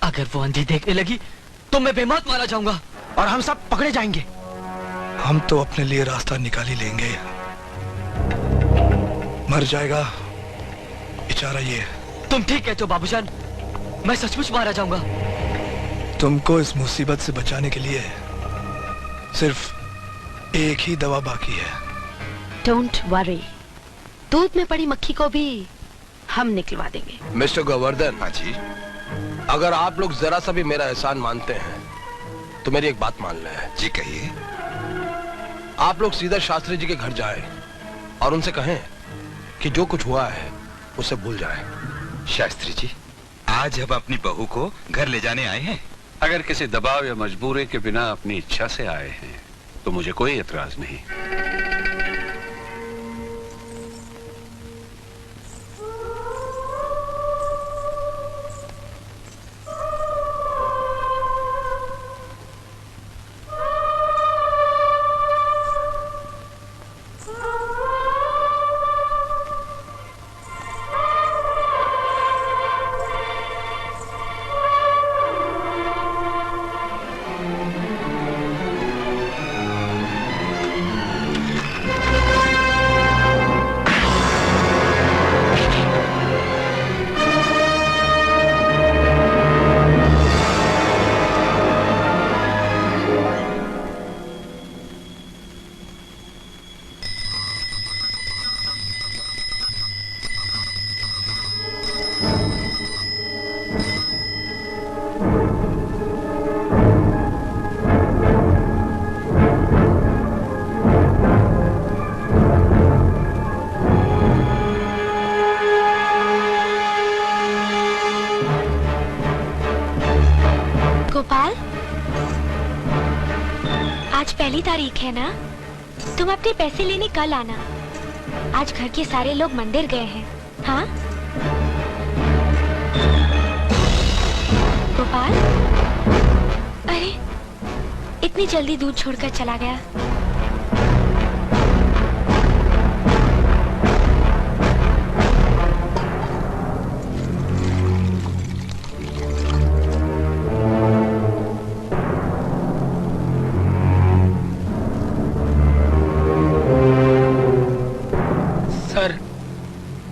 अगर वो अंधी देखने लगी तो मैं बेमौत मारा जाऊंगा और हम सब पकड़े जाएंगे। हम तो अपने लिए रास्ता निकाल ही लेंगे। मर जाएगा बेचारा ये। तुम ठीक कहते हो बाबूजान, मैं सचमुच मारा जाऊंगा। तुमको इस मुसीबत से बचाने के लिए सिर्फ एक ही दवा बाकी है। डोंट वरी, दूध में पड़ी मक्खी को भी हम निकलवा देंगे। मिस्टर गोवर्धन। हाँ जी। अगर आप लोग जरा सा भी मेरा एहसान मानते हैं तो मेरी एक बात मान लें। जी कहिए। आप लोग सीधा शास्त्री जी के घर जाएं और उनसे कहें कि जो कुछ हुआ है उसे भूल जाएं। शास्त्री जी, आज हम अपनी बहू को घर ले जाने आए हैं। अगर किसी दबाव या मजबूरी के बिना अपनी इच्छा से आए हैं तो मुझे कोई एतराज नहीं। गोपाल, आज पहली तारीख है ना? तुम अपने पैसे लेने कल आना। आज घर के सारे लोग मंदिर गए हैं। हाँ गोपाल, अरे इतनी जल्दी दूध छोड़कर चला गया।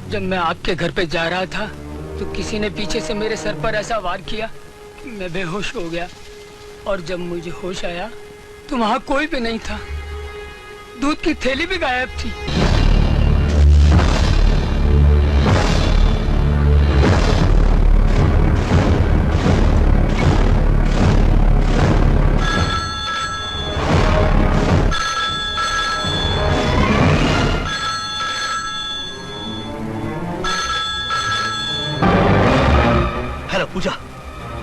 जब मैं आपके घर पे जा रहा था तो किसी ने पीछे से मेरे सर पर ऐसा वार किया कि मैं बेहोश हो गया, और जब मुझे होश आया तो वहां कोई भी नहीं था। दूध की थैली भी गायब थी।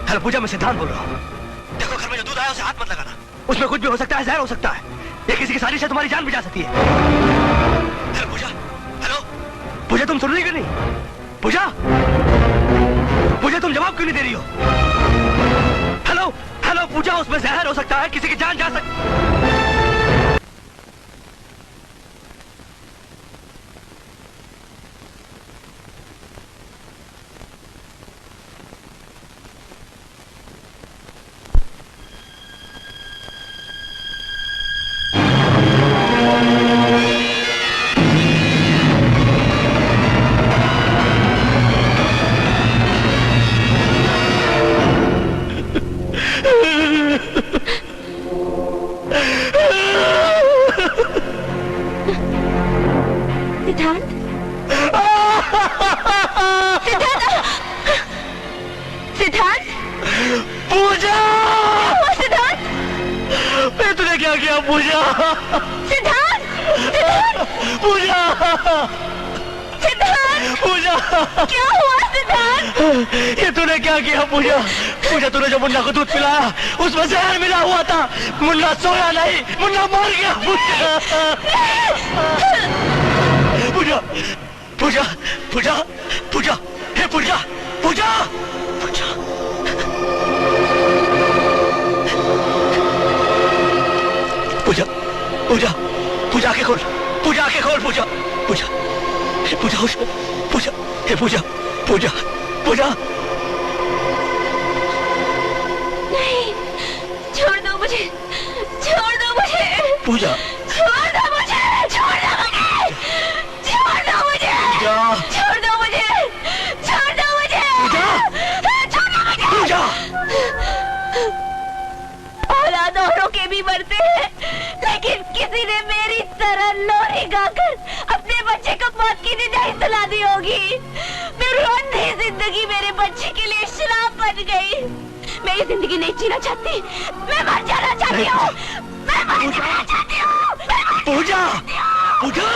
हेलो पूजा, मैं सिद्धांत बोल रहा हूँ। देखो, घर में जो दूध आया उसे हाथ मत लगाना। उसमें कुछ भी हो सकता है, जहर हो सकता है। ये किसी की साजिश से तुम्हारी जान भी जा सकती है। हेलो पूजा, हेलो पूजा, तुम सुन रही क्यों नहीं? पूजा, पूजा तुम जवाब क्यों नहीं दे रही हो? हेलो हेलो पूजा, उसमें जहर हो सकता है, किसी की जान जा सकती। पूजा, तूने जो मुन्ना को दूध पिलाया उसमें जहर मिला हुआ था। मुन्ना सोया नहीं, मुन्ना मर गया। पूजा पूजा पूजा पूजा, हे पूजा पूजा पूजा, पूजा पूजा पूजा आंखें खोल, पूजा आंखें खोल, पूजा पूजा, हे पूजा होश में, पूजा, हे पूजा पूजा पूजा। छोड़ दो मुझे, छोड़ दो मुझे पूजा, छोड़ दो मुझे, छोड़ दो मुझे, छोड़ दो मुझे, छोड़ दो मुझे, छोड़ दो मुझे, छोड़ दो नहीं सुनाती होगी। मेरी अंधी जिंदगी मेरे बच्चे के लिए श्राप बन गई। मैं ये जिंदगी नहीं जीना चाहती, मैं मर जाना चाहती हूँ। मैं मर जाना चाहती हूँ। पूजा, पूजा,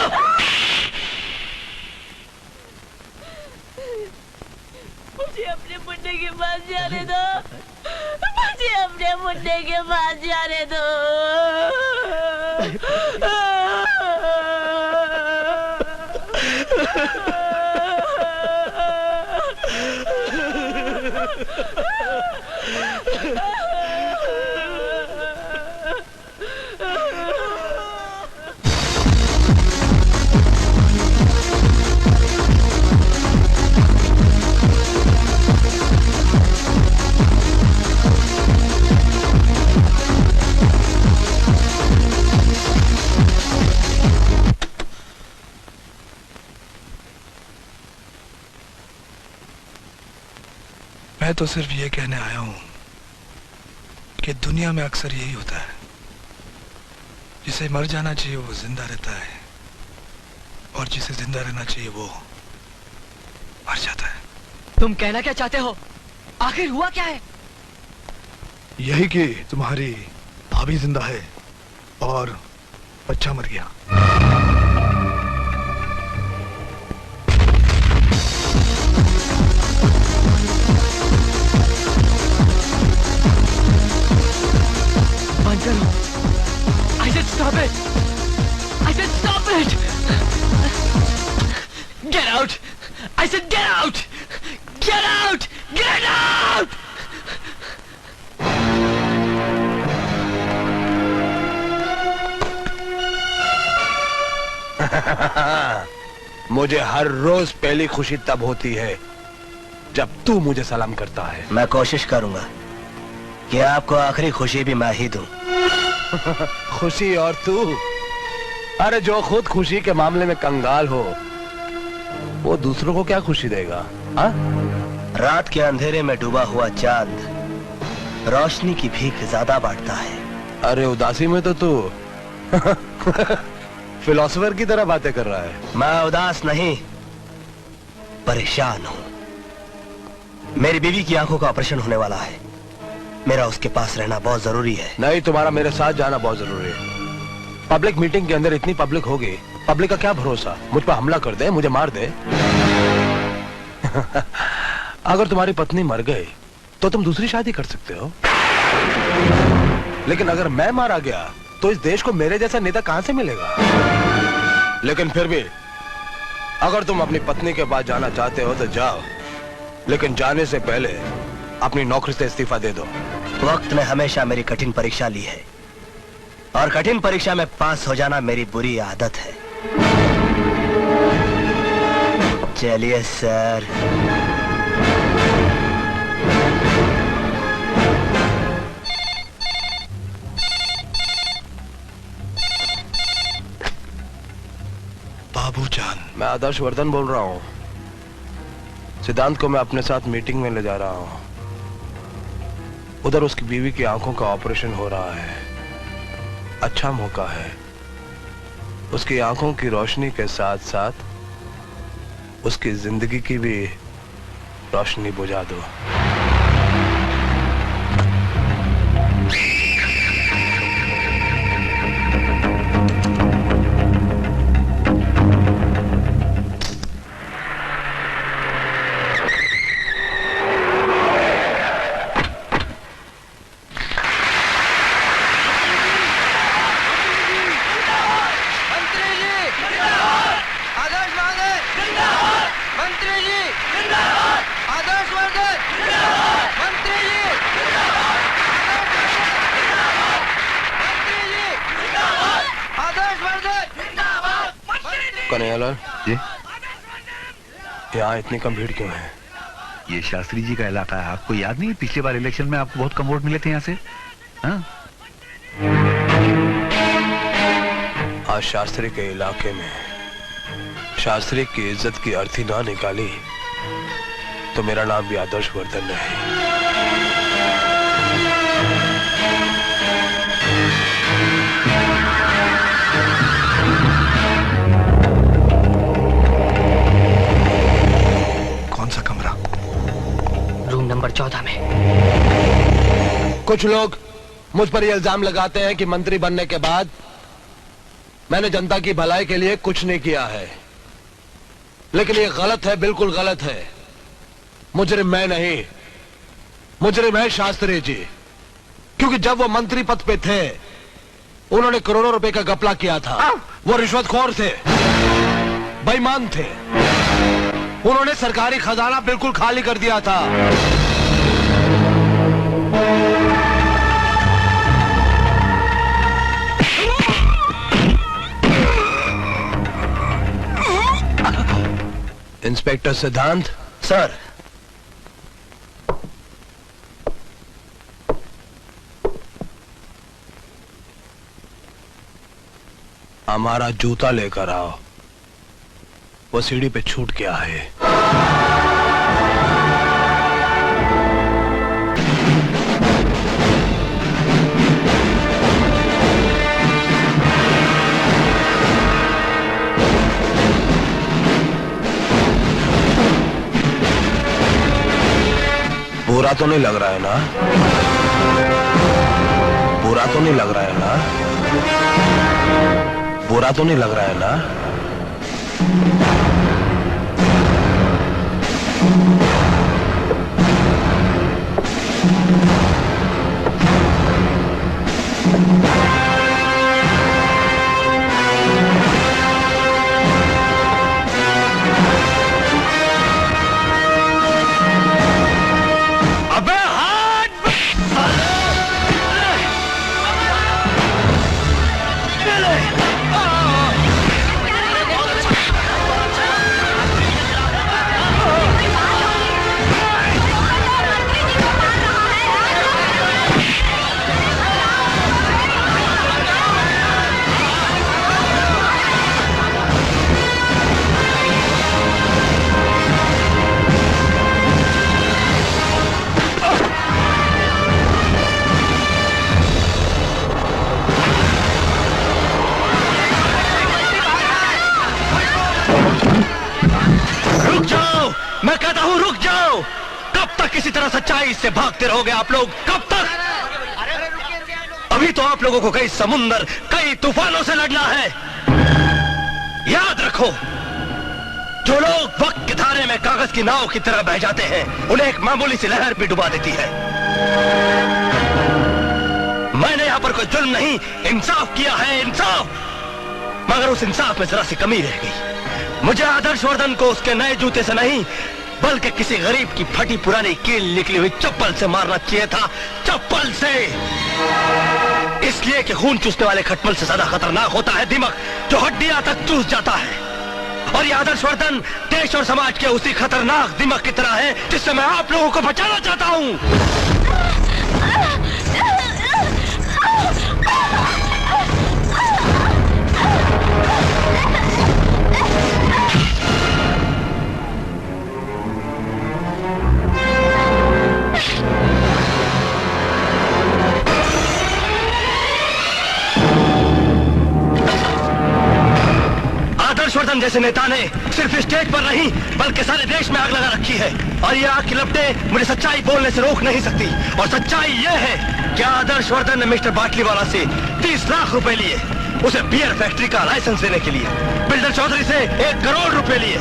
मुझे अपने मुन्ने के पास जाने दो। मुझे अपने मुन्ने के पास जाने दो। मैं तो सिर्फ ये कहने आया हूं कि दुनिया में अक्सर यही होता है, जिसे मर जाना चाहिए वो जिंदा रहता है और जिसे जिंदा रहना चाहिए वो मर जाता है। तुम कहना क्या चाहते हो? आखिर हुआ क्या है? यही कि तुम्हारी भाभी जिंदा है और बच्चा मर गया। बंद करो। I said stop it. I said stop it. Get out. I said get out. Get out. Get out. मुझे हर रोज पहली खुशी तब होती है जब तू मुझे सलाम करता है। मैं कोशिश करूंगा कि आपको आखिरी खुशी भी मैं ही दूं। खुशी और तू? अरे जो खुद खुशी के मामले में कंगाल हो वो दूसरों को क्या खुशी देगा? हा? रात के अंधेरे में डूबा हुआ चांद रोशनी की भीख ज्यादा बांटता है। अरे उदासी में तो तू फिलोसोफर की तरह बातें कर रहा है। मैं उदास नहीं, परेशान हूं। मेरी बीवी की आंखों का ऑपरेशन होने वाला है। मेरा उसके पास रहना बहुत जरूरी है। नहीं, तुम्हारा मेरे साथ जाना बहुत जरूरी है। पब्लिक मीटिंग के अंदर इतनी पब्लिक होगी, पब्लिक का क्या भरोसा मुझ पर हमला कर दे, मुझे मार दे। अगर तुम्हारी पत्नी मर गई तो तुम दूसरी शादी कर सकते हो, लेकिन अगर मैं मारा गया तो इस देश को मेरे जैसा नेता कहां से मिलेगा? लेकिन फिर भी अगर तुम अपनी पत्नी के पास जाना चाहते हो तो जाओ, लेकिन जाने से पहले अपनी नौकरी से इस्तीफा दे दो। वक्त ने हमेशा मेरी कठिन परीक्षा ली है और कठिन परीक्षा में पास हो जाना मेरी बुरी आदत है। चलिए सर। बाबूजान, मैं आदर्श वर्धन बोल रहा हूँ। सिद्धांत को मैं अपने साथ मीटिंग में ले जा रहा हूँ। उधर उसकी बीवी की आंखों का ऑपरेशन हो रहा है। अच्छा मौका है, उसकी आंखों की रोशनी के साथ साथ उसकी जिंदगी की भी रोशनी बुझा दो। कन्हैयालाल जी, यहाँ इतनी कम भीड़ क्यों है? ये शास्त्री जी का इलाका है। आपको याद नहीं, पिछली बार इलेक्शन में आपको बहुत कम वोट मिले थे यहाँ से? हाँ? आज शास्त्री के इलाके में शास्त्री की इज्जत की अर्थी ना निकाली तो मेरा नाम भी आदर्श वर्धन नहीं। नंबर 14 में। कुछ लोग मुझ पर यह इल्जाम लगाते हैं कि मंत्री बनने के बाद मैंने जनता की भलाई के लिए कुछ नहीं किया है, लेकिन ये गलत है, बिल्कुल गलत है। मुजरिम मैं नहीं, मुजरिम है शास्त्री जी, क्योंकि जब वो मंत्री पद पे थे उन्होंने करोड़ों रुपए का घपला किया था। वो रिश्वतखोर थे, बेईमान थे, उन्होंने सरकारी खजाना बिल्कुल खाली कर दिया था। इंस्पेक्टर सिद्धांत सर, हमारा जूता लेकर आओ, वो सीढ़ी पे छूट गया है। बुरा तो नहीं लग रहा है ना? बुरा तो नहीं लग रहा है ना? बुरा तो नहीं लग रहा है ना? मैं कहता हूं रुक जाओ। कब तक इसी तरह सच्चाई से भागते रहोगे आप लोग? कब तक? अभी तो आप लोगों को कई समुंदर, कई तूफानों से लड़ना है। याद रखो, जो लोग वक्त के धारे में कागज की नाव की तरह बह जाते हैं, उन्हें एक मामूली सी लहर भी डुबा देती है। मैंने यहां पर कोई जुल्म नहीं, इंसाफ किया है, इंसाफ। मगर उस इंसाफ में जरा सी कमी रह गई। मुझे आदर्शवर्धन को उसके नए जूते से नहीं, बल्कि किसी गरीब की फटी पुरानी कील निकली हुई चप्पल से मारना चाहिए था। चप्पल से। इसलिए कि खून चूसने वाले खटमल से ज्यादा खतरनाक होता है दिमाग, जो हड्डियां तक चूस जाता है। और ये आदर्शवर्धन देश और समाज के उसी खतरनाक दिमाग की तरह है जिससे मैं आप लोगों को बचाना चाहता हूं। आदर्शवर्धन जैसे नेता ने सिर्फ स्टेज पर नहीं बल्कि सारे देश में आग लगा रखी है, और ये आग की लपटें मुझे सच्चाई बोलने से रोक नहीं सकती। और सच्चाई ये है कि आदर्शवर्धन ने मिस्टर बाटलीवाला से 30 लाख रुपए लिए, उसे बियर फैक्ट्री का लाइसेंस देने के लिए। बिल्डर चौधरी से 1 करोड़ रुपए लिए,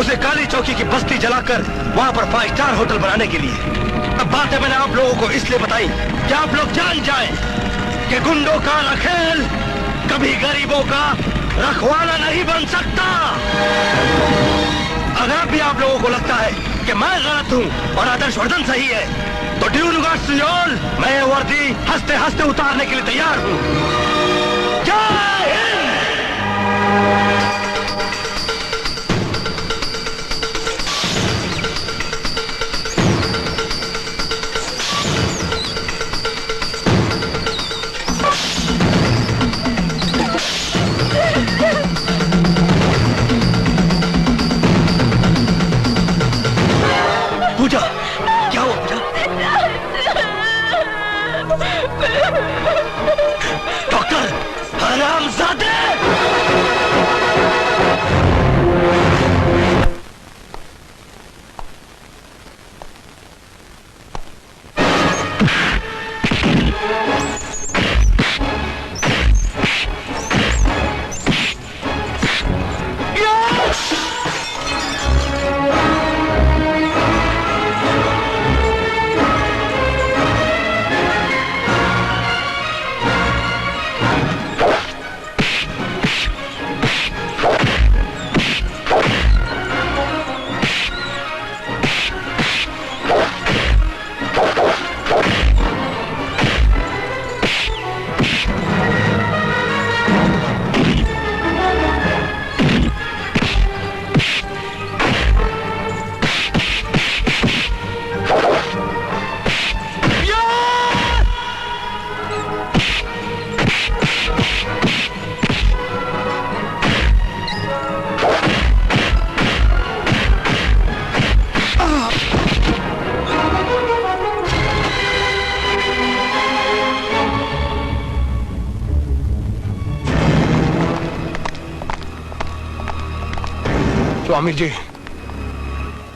उसे काली चौकी की बस्ती जलाकर वहां पर 5 स्टार होटल बनाने के लिए। अब बातें मैंने आप लोगों को इसलिए बताई कि आप लोग जान जाएं कि गुंडों का रखेल कभी गरीबों का रखवाला नहीं बन सकता। अगर भी आप लोगों को लगता है कि मैं गलत हूं और आदर्शवर्धन सही है, तो due regards to you all, मैं ये वर्दी हंसते हंसते उतारने के लिए तैयार हूं। जय हिंद। पूजा, क्या हुआ पूजा? डॉक्टर, हरामजादे!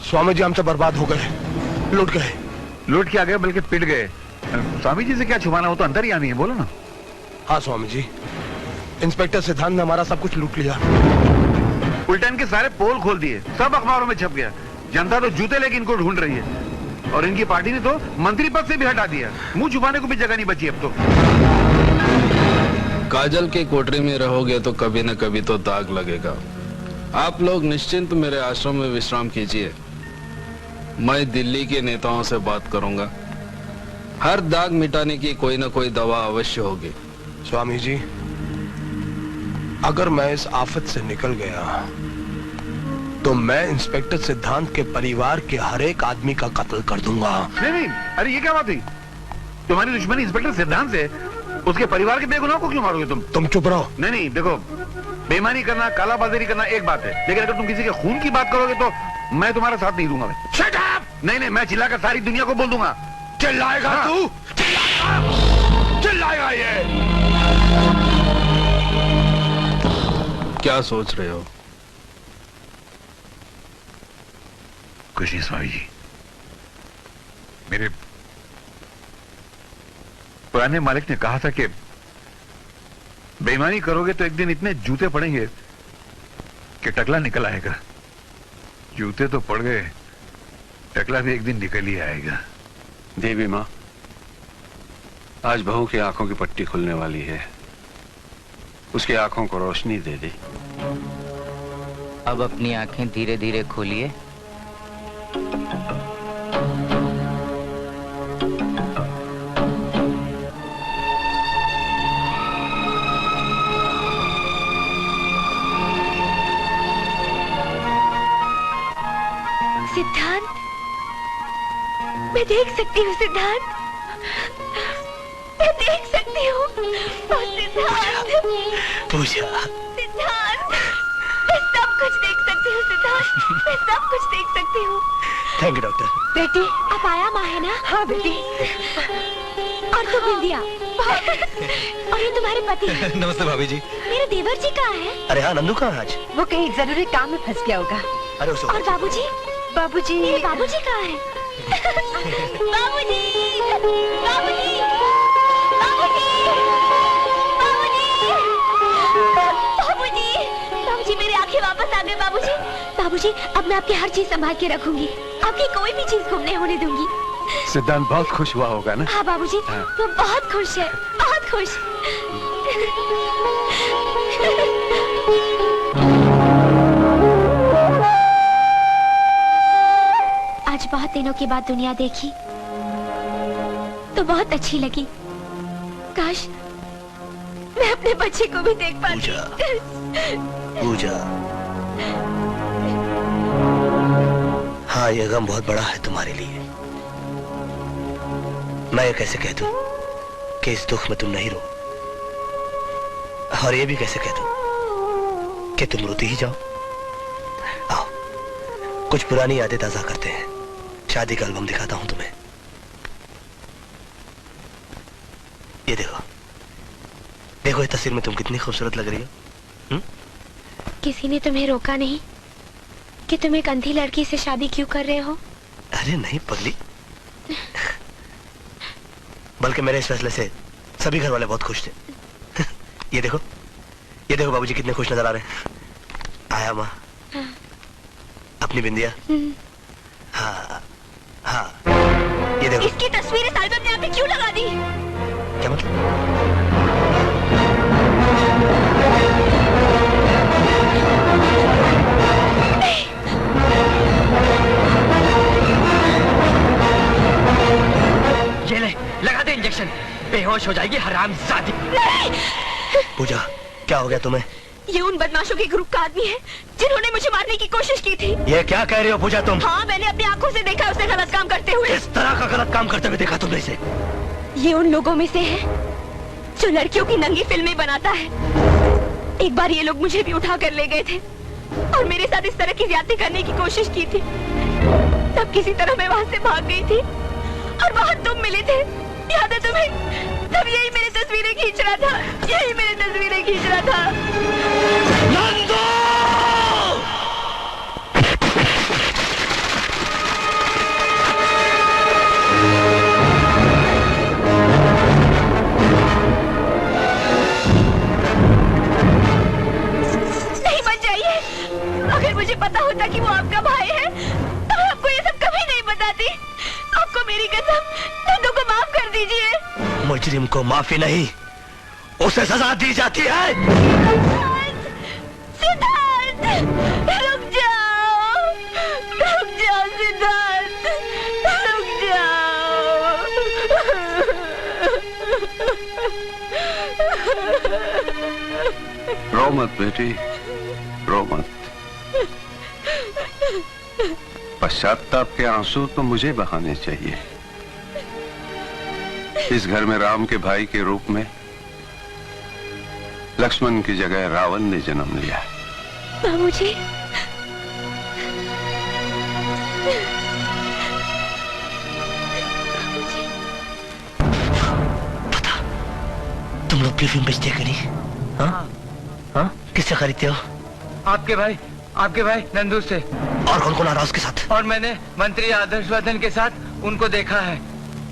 स्वामी जी हमसे बर्बाद हो गए, लूट गए। लूट क्या गए, बल्कि पिट गए। स्वामी जी से क्या छुपाना, हो तो अंतर्यामी है, बोलो ना। हाँ स्वामी जी, इंस्पेक्टर सिद्धांत ने हमारा सब कुछ लूट लिया। उल्टन के सारे पोल खोल दिए, सब अखबारों में छप गया। जनता तो जूते लेके इनको ढूंढ रही है और इनकी पार्टी ने तो मंत्री पद से भी हटा दिया। मुंह छुपाने को भी जगह नहीं बची अब तो। काजल की कोठरी में रहोगे तो कभी न कभी तो दाग लगेगा। आप लोग निश्चिंत मेरे आश्रम में विश्राम कीजिए। मैं दिल्ली के नेताओं से बात करूंगा। हर दाग मिटाने की कोई न कोई दवा अवश्य होगी। स्वामी जी, अगर मैं इस आफत से निकल गया तो मैं इंस्पेक्टर सिद्धांत के परिवार के हर एक आदमी का कत्ल कर दूंगा। नहीं, अरे ये क्या बात हुई? तुम्हारी दुश्मनी इंस्पेक्टर सिद्धांत से, उसके परिवार के बेगुनाह को क्यों मारोगे तुम चुप रहो। नहीं, देखो, बेईमानी करना, कालाबाजारी करना एक बात है, लेकिन अगर तुम किसी के खून की बात करोगे तो मैं तुम्हारा साथ नहीं दूंगा। Shut up! नहीं, मैं चिल्लाकर सारी दुनिया को बोल दूंगा। चिल्लाएगा तू? चिल्लाएगा ये? क्या सोच रहे हो? कुछ नहीं स्वामी जी, मेरे पुराने मालिक ने कहा था कि बेईमानी करोगे तो एक दिन इतने जूते पड़ेंगे कि टकला निकल आएगा। जूते तो पड़ गए, टकला भी एक दिन निकल ही आएगा। देवी माँ, आज बहू की आंखों की पट्टी खुलने वाली है। उसकी आंखों को रोशनी दे दी। अब अपनी आंखें धीरे धीरे खोलिए। सिद्धांत, मैं देख सकती हूँ सिद्धांत, मैं देख सकती हूँ। सिद्धांत, पूजा, सिद्धांत, मैं सब कुछ देख सकती हूँ सिद्धांत, मैं सब कुछ देख सकती हूँ। Thank you doctor. बेटी, आप आया माँ है ना? हाँ बेटी। और तुम बिंदिया, और ये तुम्हारे पति हैं। नमस्ते भाभी जी। मेरे देवर जी कहाँ हैं? अरे हाँ, नंदू कहाँ आज? वो कहीं जरूरी काम में फंस गया होगा। अरे और बाबूजी? बाबूजी, मेरे बाबूजी कहाँ हैं? बाबूजी, बाबूजी, बाबूजी, बाबूजी, बाबूजी, मेरी आंखें वापस आ गई बाबूजी। बाबूजी, अब मैं आपकी हर चीज संभाल के रखूंगी, आपकी कोई भी चीज गुम नहीं होने दूंगी। सिद्धांत बहुत खुश हुआ होगा ना? हाँ बाबूजी, वो बहुत खुश है, बहुत खुश। आज बहुत दिनों के बाद दुनिया देखी तो बहुत अच्छी लगी। काश मैं अपने बच्चे को भी देख पाती। पूजा, हाँ ये गम बहुत बड़ा है तुम्हारे लिए। मैं ये कैसे कह दूं कि इस दुख में तुम नहीं रो, और ये भी कैसे कह दूं कि तुम रोती ही जाओ। आओ कुछ पुरानी यादें ताजा करते हैं। शादी का एल्बम दिखाता हूं तुम्हें। ये देखो, देखो इस तस्वीर में तुम कितनी खूबसूरत लग रही हो। किसी ने तुम्हें रोका नहीं कि तुम एक अंधी लड़की से शादी क्यों कर रहे हो? अरे नहीं पगली, बल्कि मेरे इस फैसले से सभी घर वाले बहुत खुश थे। ये देखो बाबूजी कितने खुश नजर आ रहे हैं। आया माँ, अपनी बिंदिया। हाँ हाँ, ये देखो। इसकी तस्वीर इस एल्बम ने आपने क्यों लगा दी? क्या मतलब? ये ले, लगा दे इंजेक्शन, बेहोश हो जाएगी हरामजादी। पूजा, क्या हो गया तुम्हें? ये उन बदमाशों के ग्रुप का आदमी है जिन्होंने मुझे मारने की कोशिश की थी। ये क्या कह रही हो पूजा तुम? हाँ, मैंने अपनी आंखों से देखा उसे गलत काम करते हुए। किस तरह का गलत काम करते हुए देखा तुमने इसे? ये उन लोगों में से है जो लड़कियों की नंगी फिल्में बनाता है। एक बार ये लोग मुझे भी उठा कर ले गए थे और मेरे साथ इस तरह की ज्यादती करने की कोशिश की थी। तब किसी तरह मैं वहां से भाग गई थी और वहां तुम मिले थे, याद है तुम्हें? तब यही मेरी तस्वीरें खींच रहा था, यही मेरी तस्वीरें खींच रहा था। नंदू! नहीं, बच जाइए। अगर मुझे पता होता कि वो आपका भाई है तो मैं आपको ये सब कभी नहीं बताती। आपको मेरी कसम, नंदू को माफ कर दीजिए। मुजरिम को माफी नहीं, उसे सजा दी जाती है। सिद्धार्थ, रुक जाओ सिद्धार्थ, रुक जाओ। रो मत बेटी, रो मत। पश्चाताप के आंसू तो मुझे बहाने चाहिए। इस घर में राम के भाई के रूप में लक्ष्मण की जगह रावण ने जन्म लिया। बाबूजी, तुम लोग की फिल्म बेचते कि नहीं? हाँ? हाँ? किससे खरीदते हो? आपके भाई नंदू से। और कौन कौन आ रहा है उसके साथ? और मैंने मंत्री आदर्शवर्धन के साथ उनको देखा है।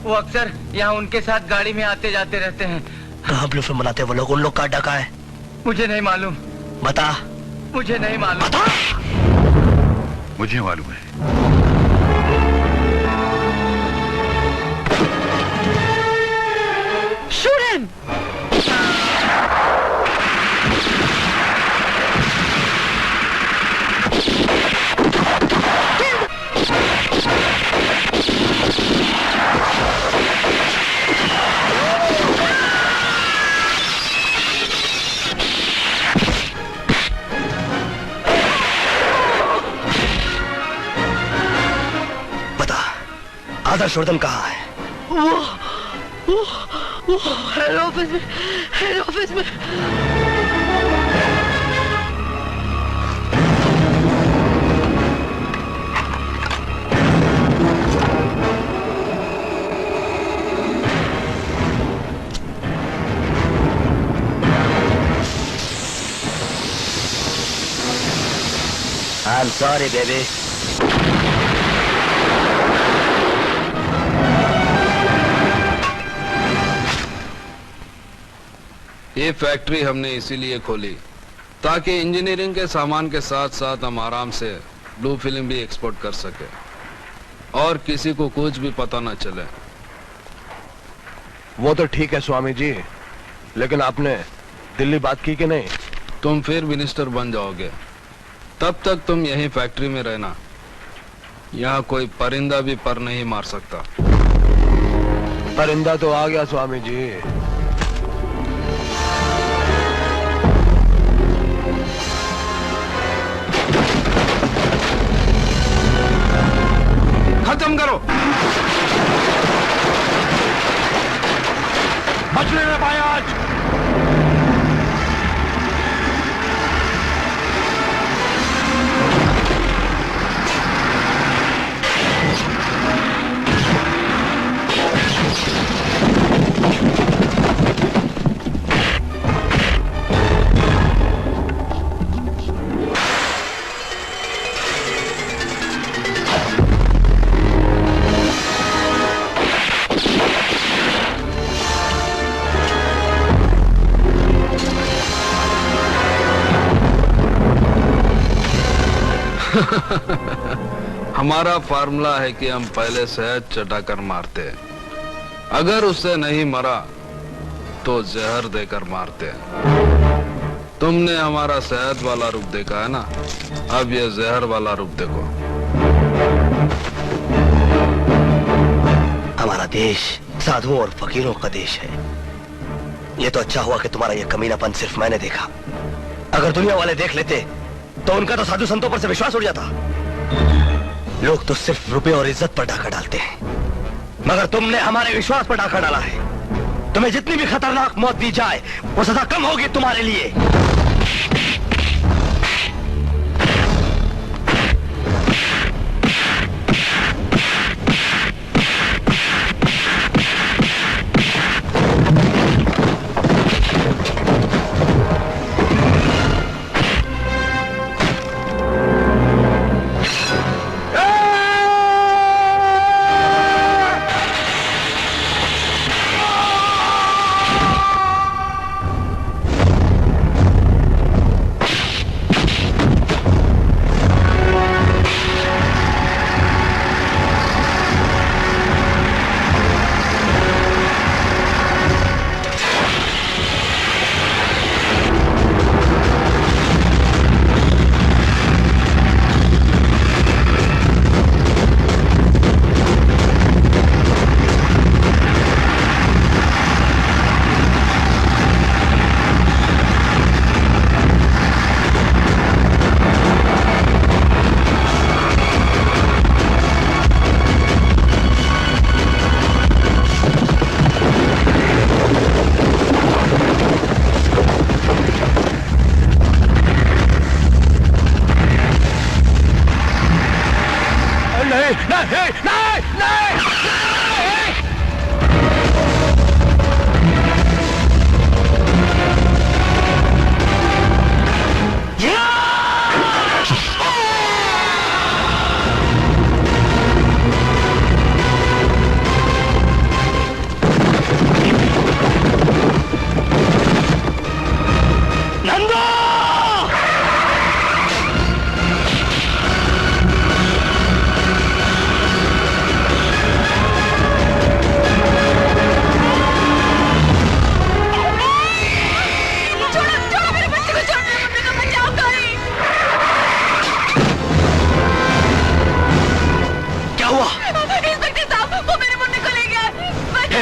वो अक्सर यहाँ उनके साथ गाड़ी में आते जाते रहते हैं। कहाँ ब्लू फिल्म बनाते हैं वो लोग? उन लोग का अड्डा कहाँ है? मुझे नहीं मालूम। बता। मुझे नहीं मालूम। बता। मुझे मालूम है। Shoot him! बता, आदर्शवर्धन कहाँ है? वो हेड ऑफिस में। I'm sorry, baby. ये फैक्ट्री हमने इसीलिए खोली ताकि इंजीनियरिंग के सामान के साथ साथ हम आराम से ब्लू फिल्म भी एक्सपोर्ट कर सके और किसी को कुछ भी पता ना चले। वो तो ठीक है स्वामी जी, लेकिन आपने दिल्ली बात की कि नहीं? तुम फिर मिनिस्टर बन जाओगे, तब तक तुम यहीं फैक्ट्री में रहना। यहाँ कोई परिंदा भी पर नहीं मार सकता। परिंदा तो आ गया स्वामी जी। खत्म करो। बचने न पाए आज। हमारा फार्मूला है कि हम पहले शहद चटाकर मारते हैं, अगर उससे नहीं मरा तो जहर देकर मारते हैं। तुमने हमारा शहद वाला रूप देखा है ना, अब ये जहर वाला रूप देखो। हमारा देश साधुओं और फकीरों का देश है। ये तो अच्छा हुआ कि तुम्हारा ये कमीनापन सिर्फ मैंने देखा। अगर दुनिया वाले देख लेते तो उनका तो साधु संतों पर से विश्वास उड़ जाता। लोग तो सिर्फ रुपए और इज्जत पर डाका डालते हैं, मगर तुमने हमारे विश्वास पर डाका डाला है। तुम्हें जितनी भी खतरनाक मौत दी जाए वो सजा कम होगी तुम्हारे लिए।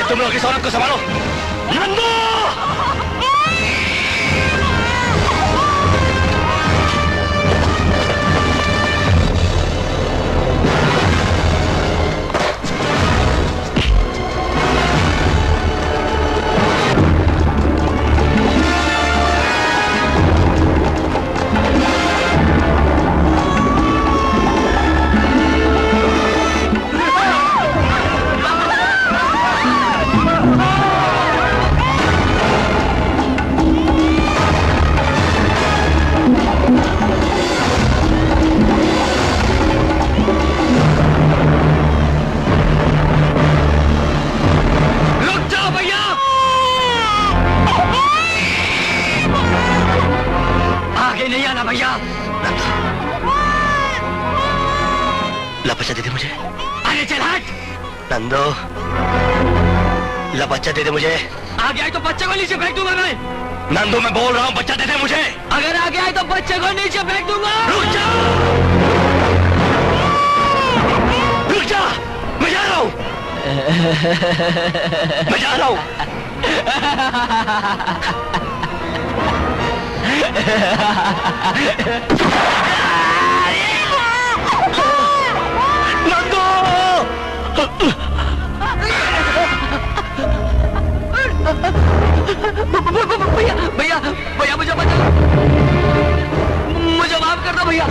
तुम लोग इस औरत को संभालो। नंदू! बच्चा दे दे मुझे। अरे चल हट। नंदो, ला बच्चा दे दे मुझे। आगे आए तो बच्चे को नीचे फेंक दूंगा मैं। नंदो मैं बोल रहा हूँ, बच्चा दे दे मुझे। अगर आगे आए तो बच्चे को नीचे फेंक दूंगा। रुक जा, रुक जा, मैं जा रहा हूँ, मैं जा रहा हूँ। भैया भैया भैया मुझे बचा, मुझे माफ कर दो भैया।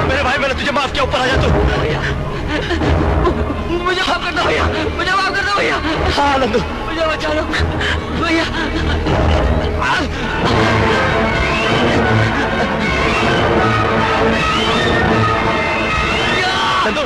मेरे भाई, मैंने तुझे माफ किया, ऊपर आ जा तू। मुझे माफ कर दो भैया, मुझे माफ कर दो भैया। हाँ नंदू, मुझे बचा लो भैया। नंदू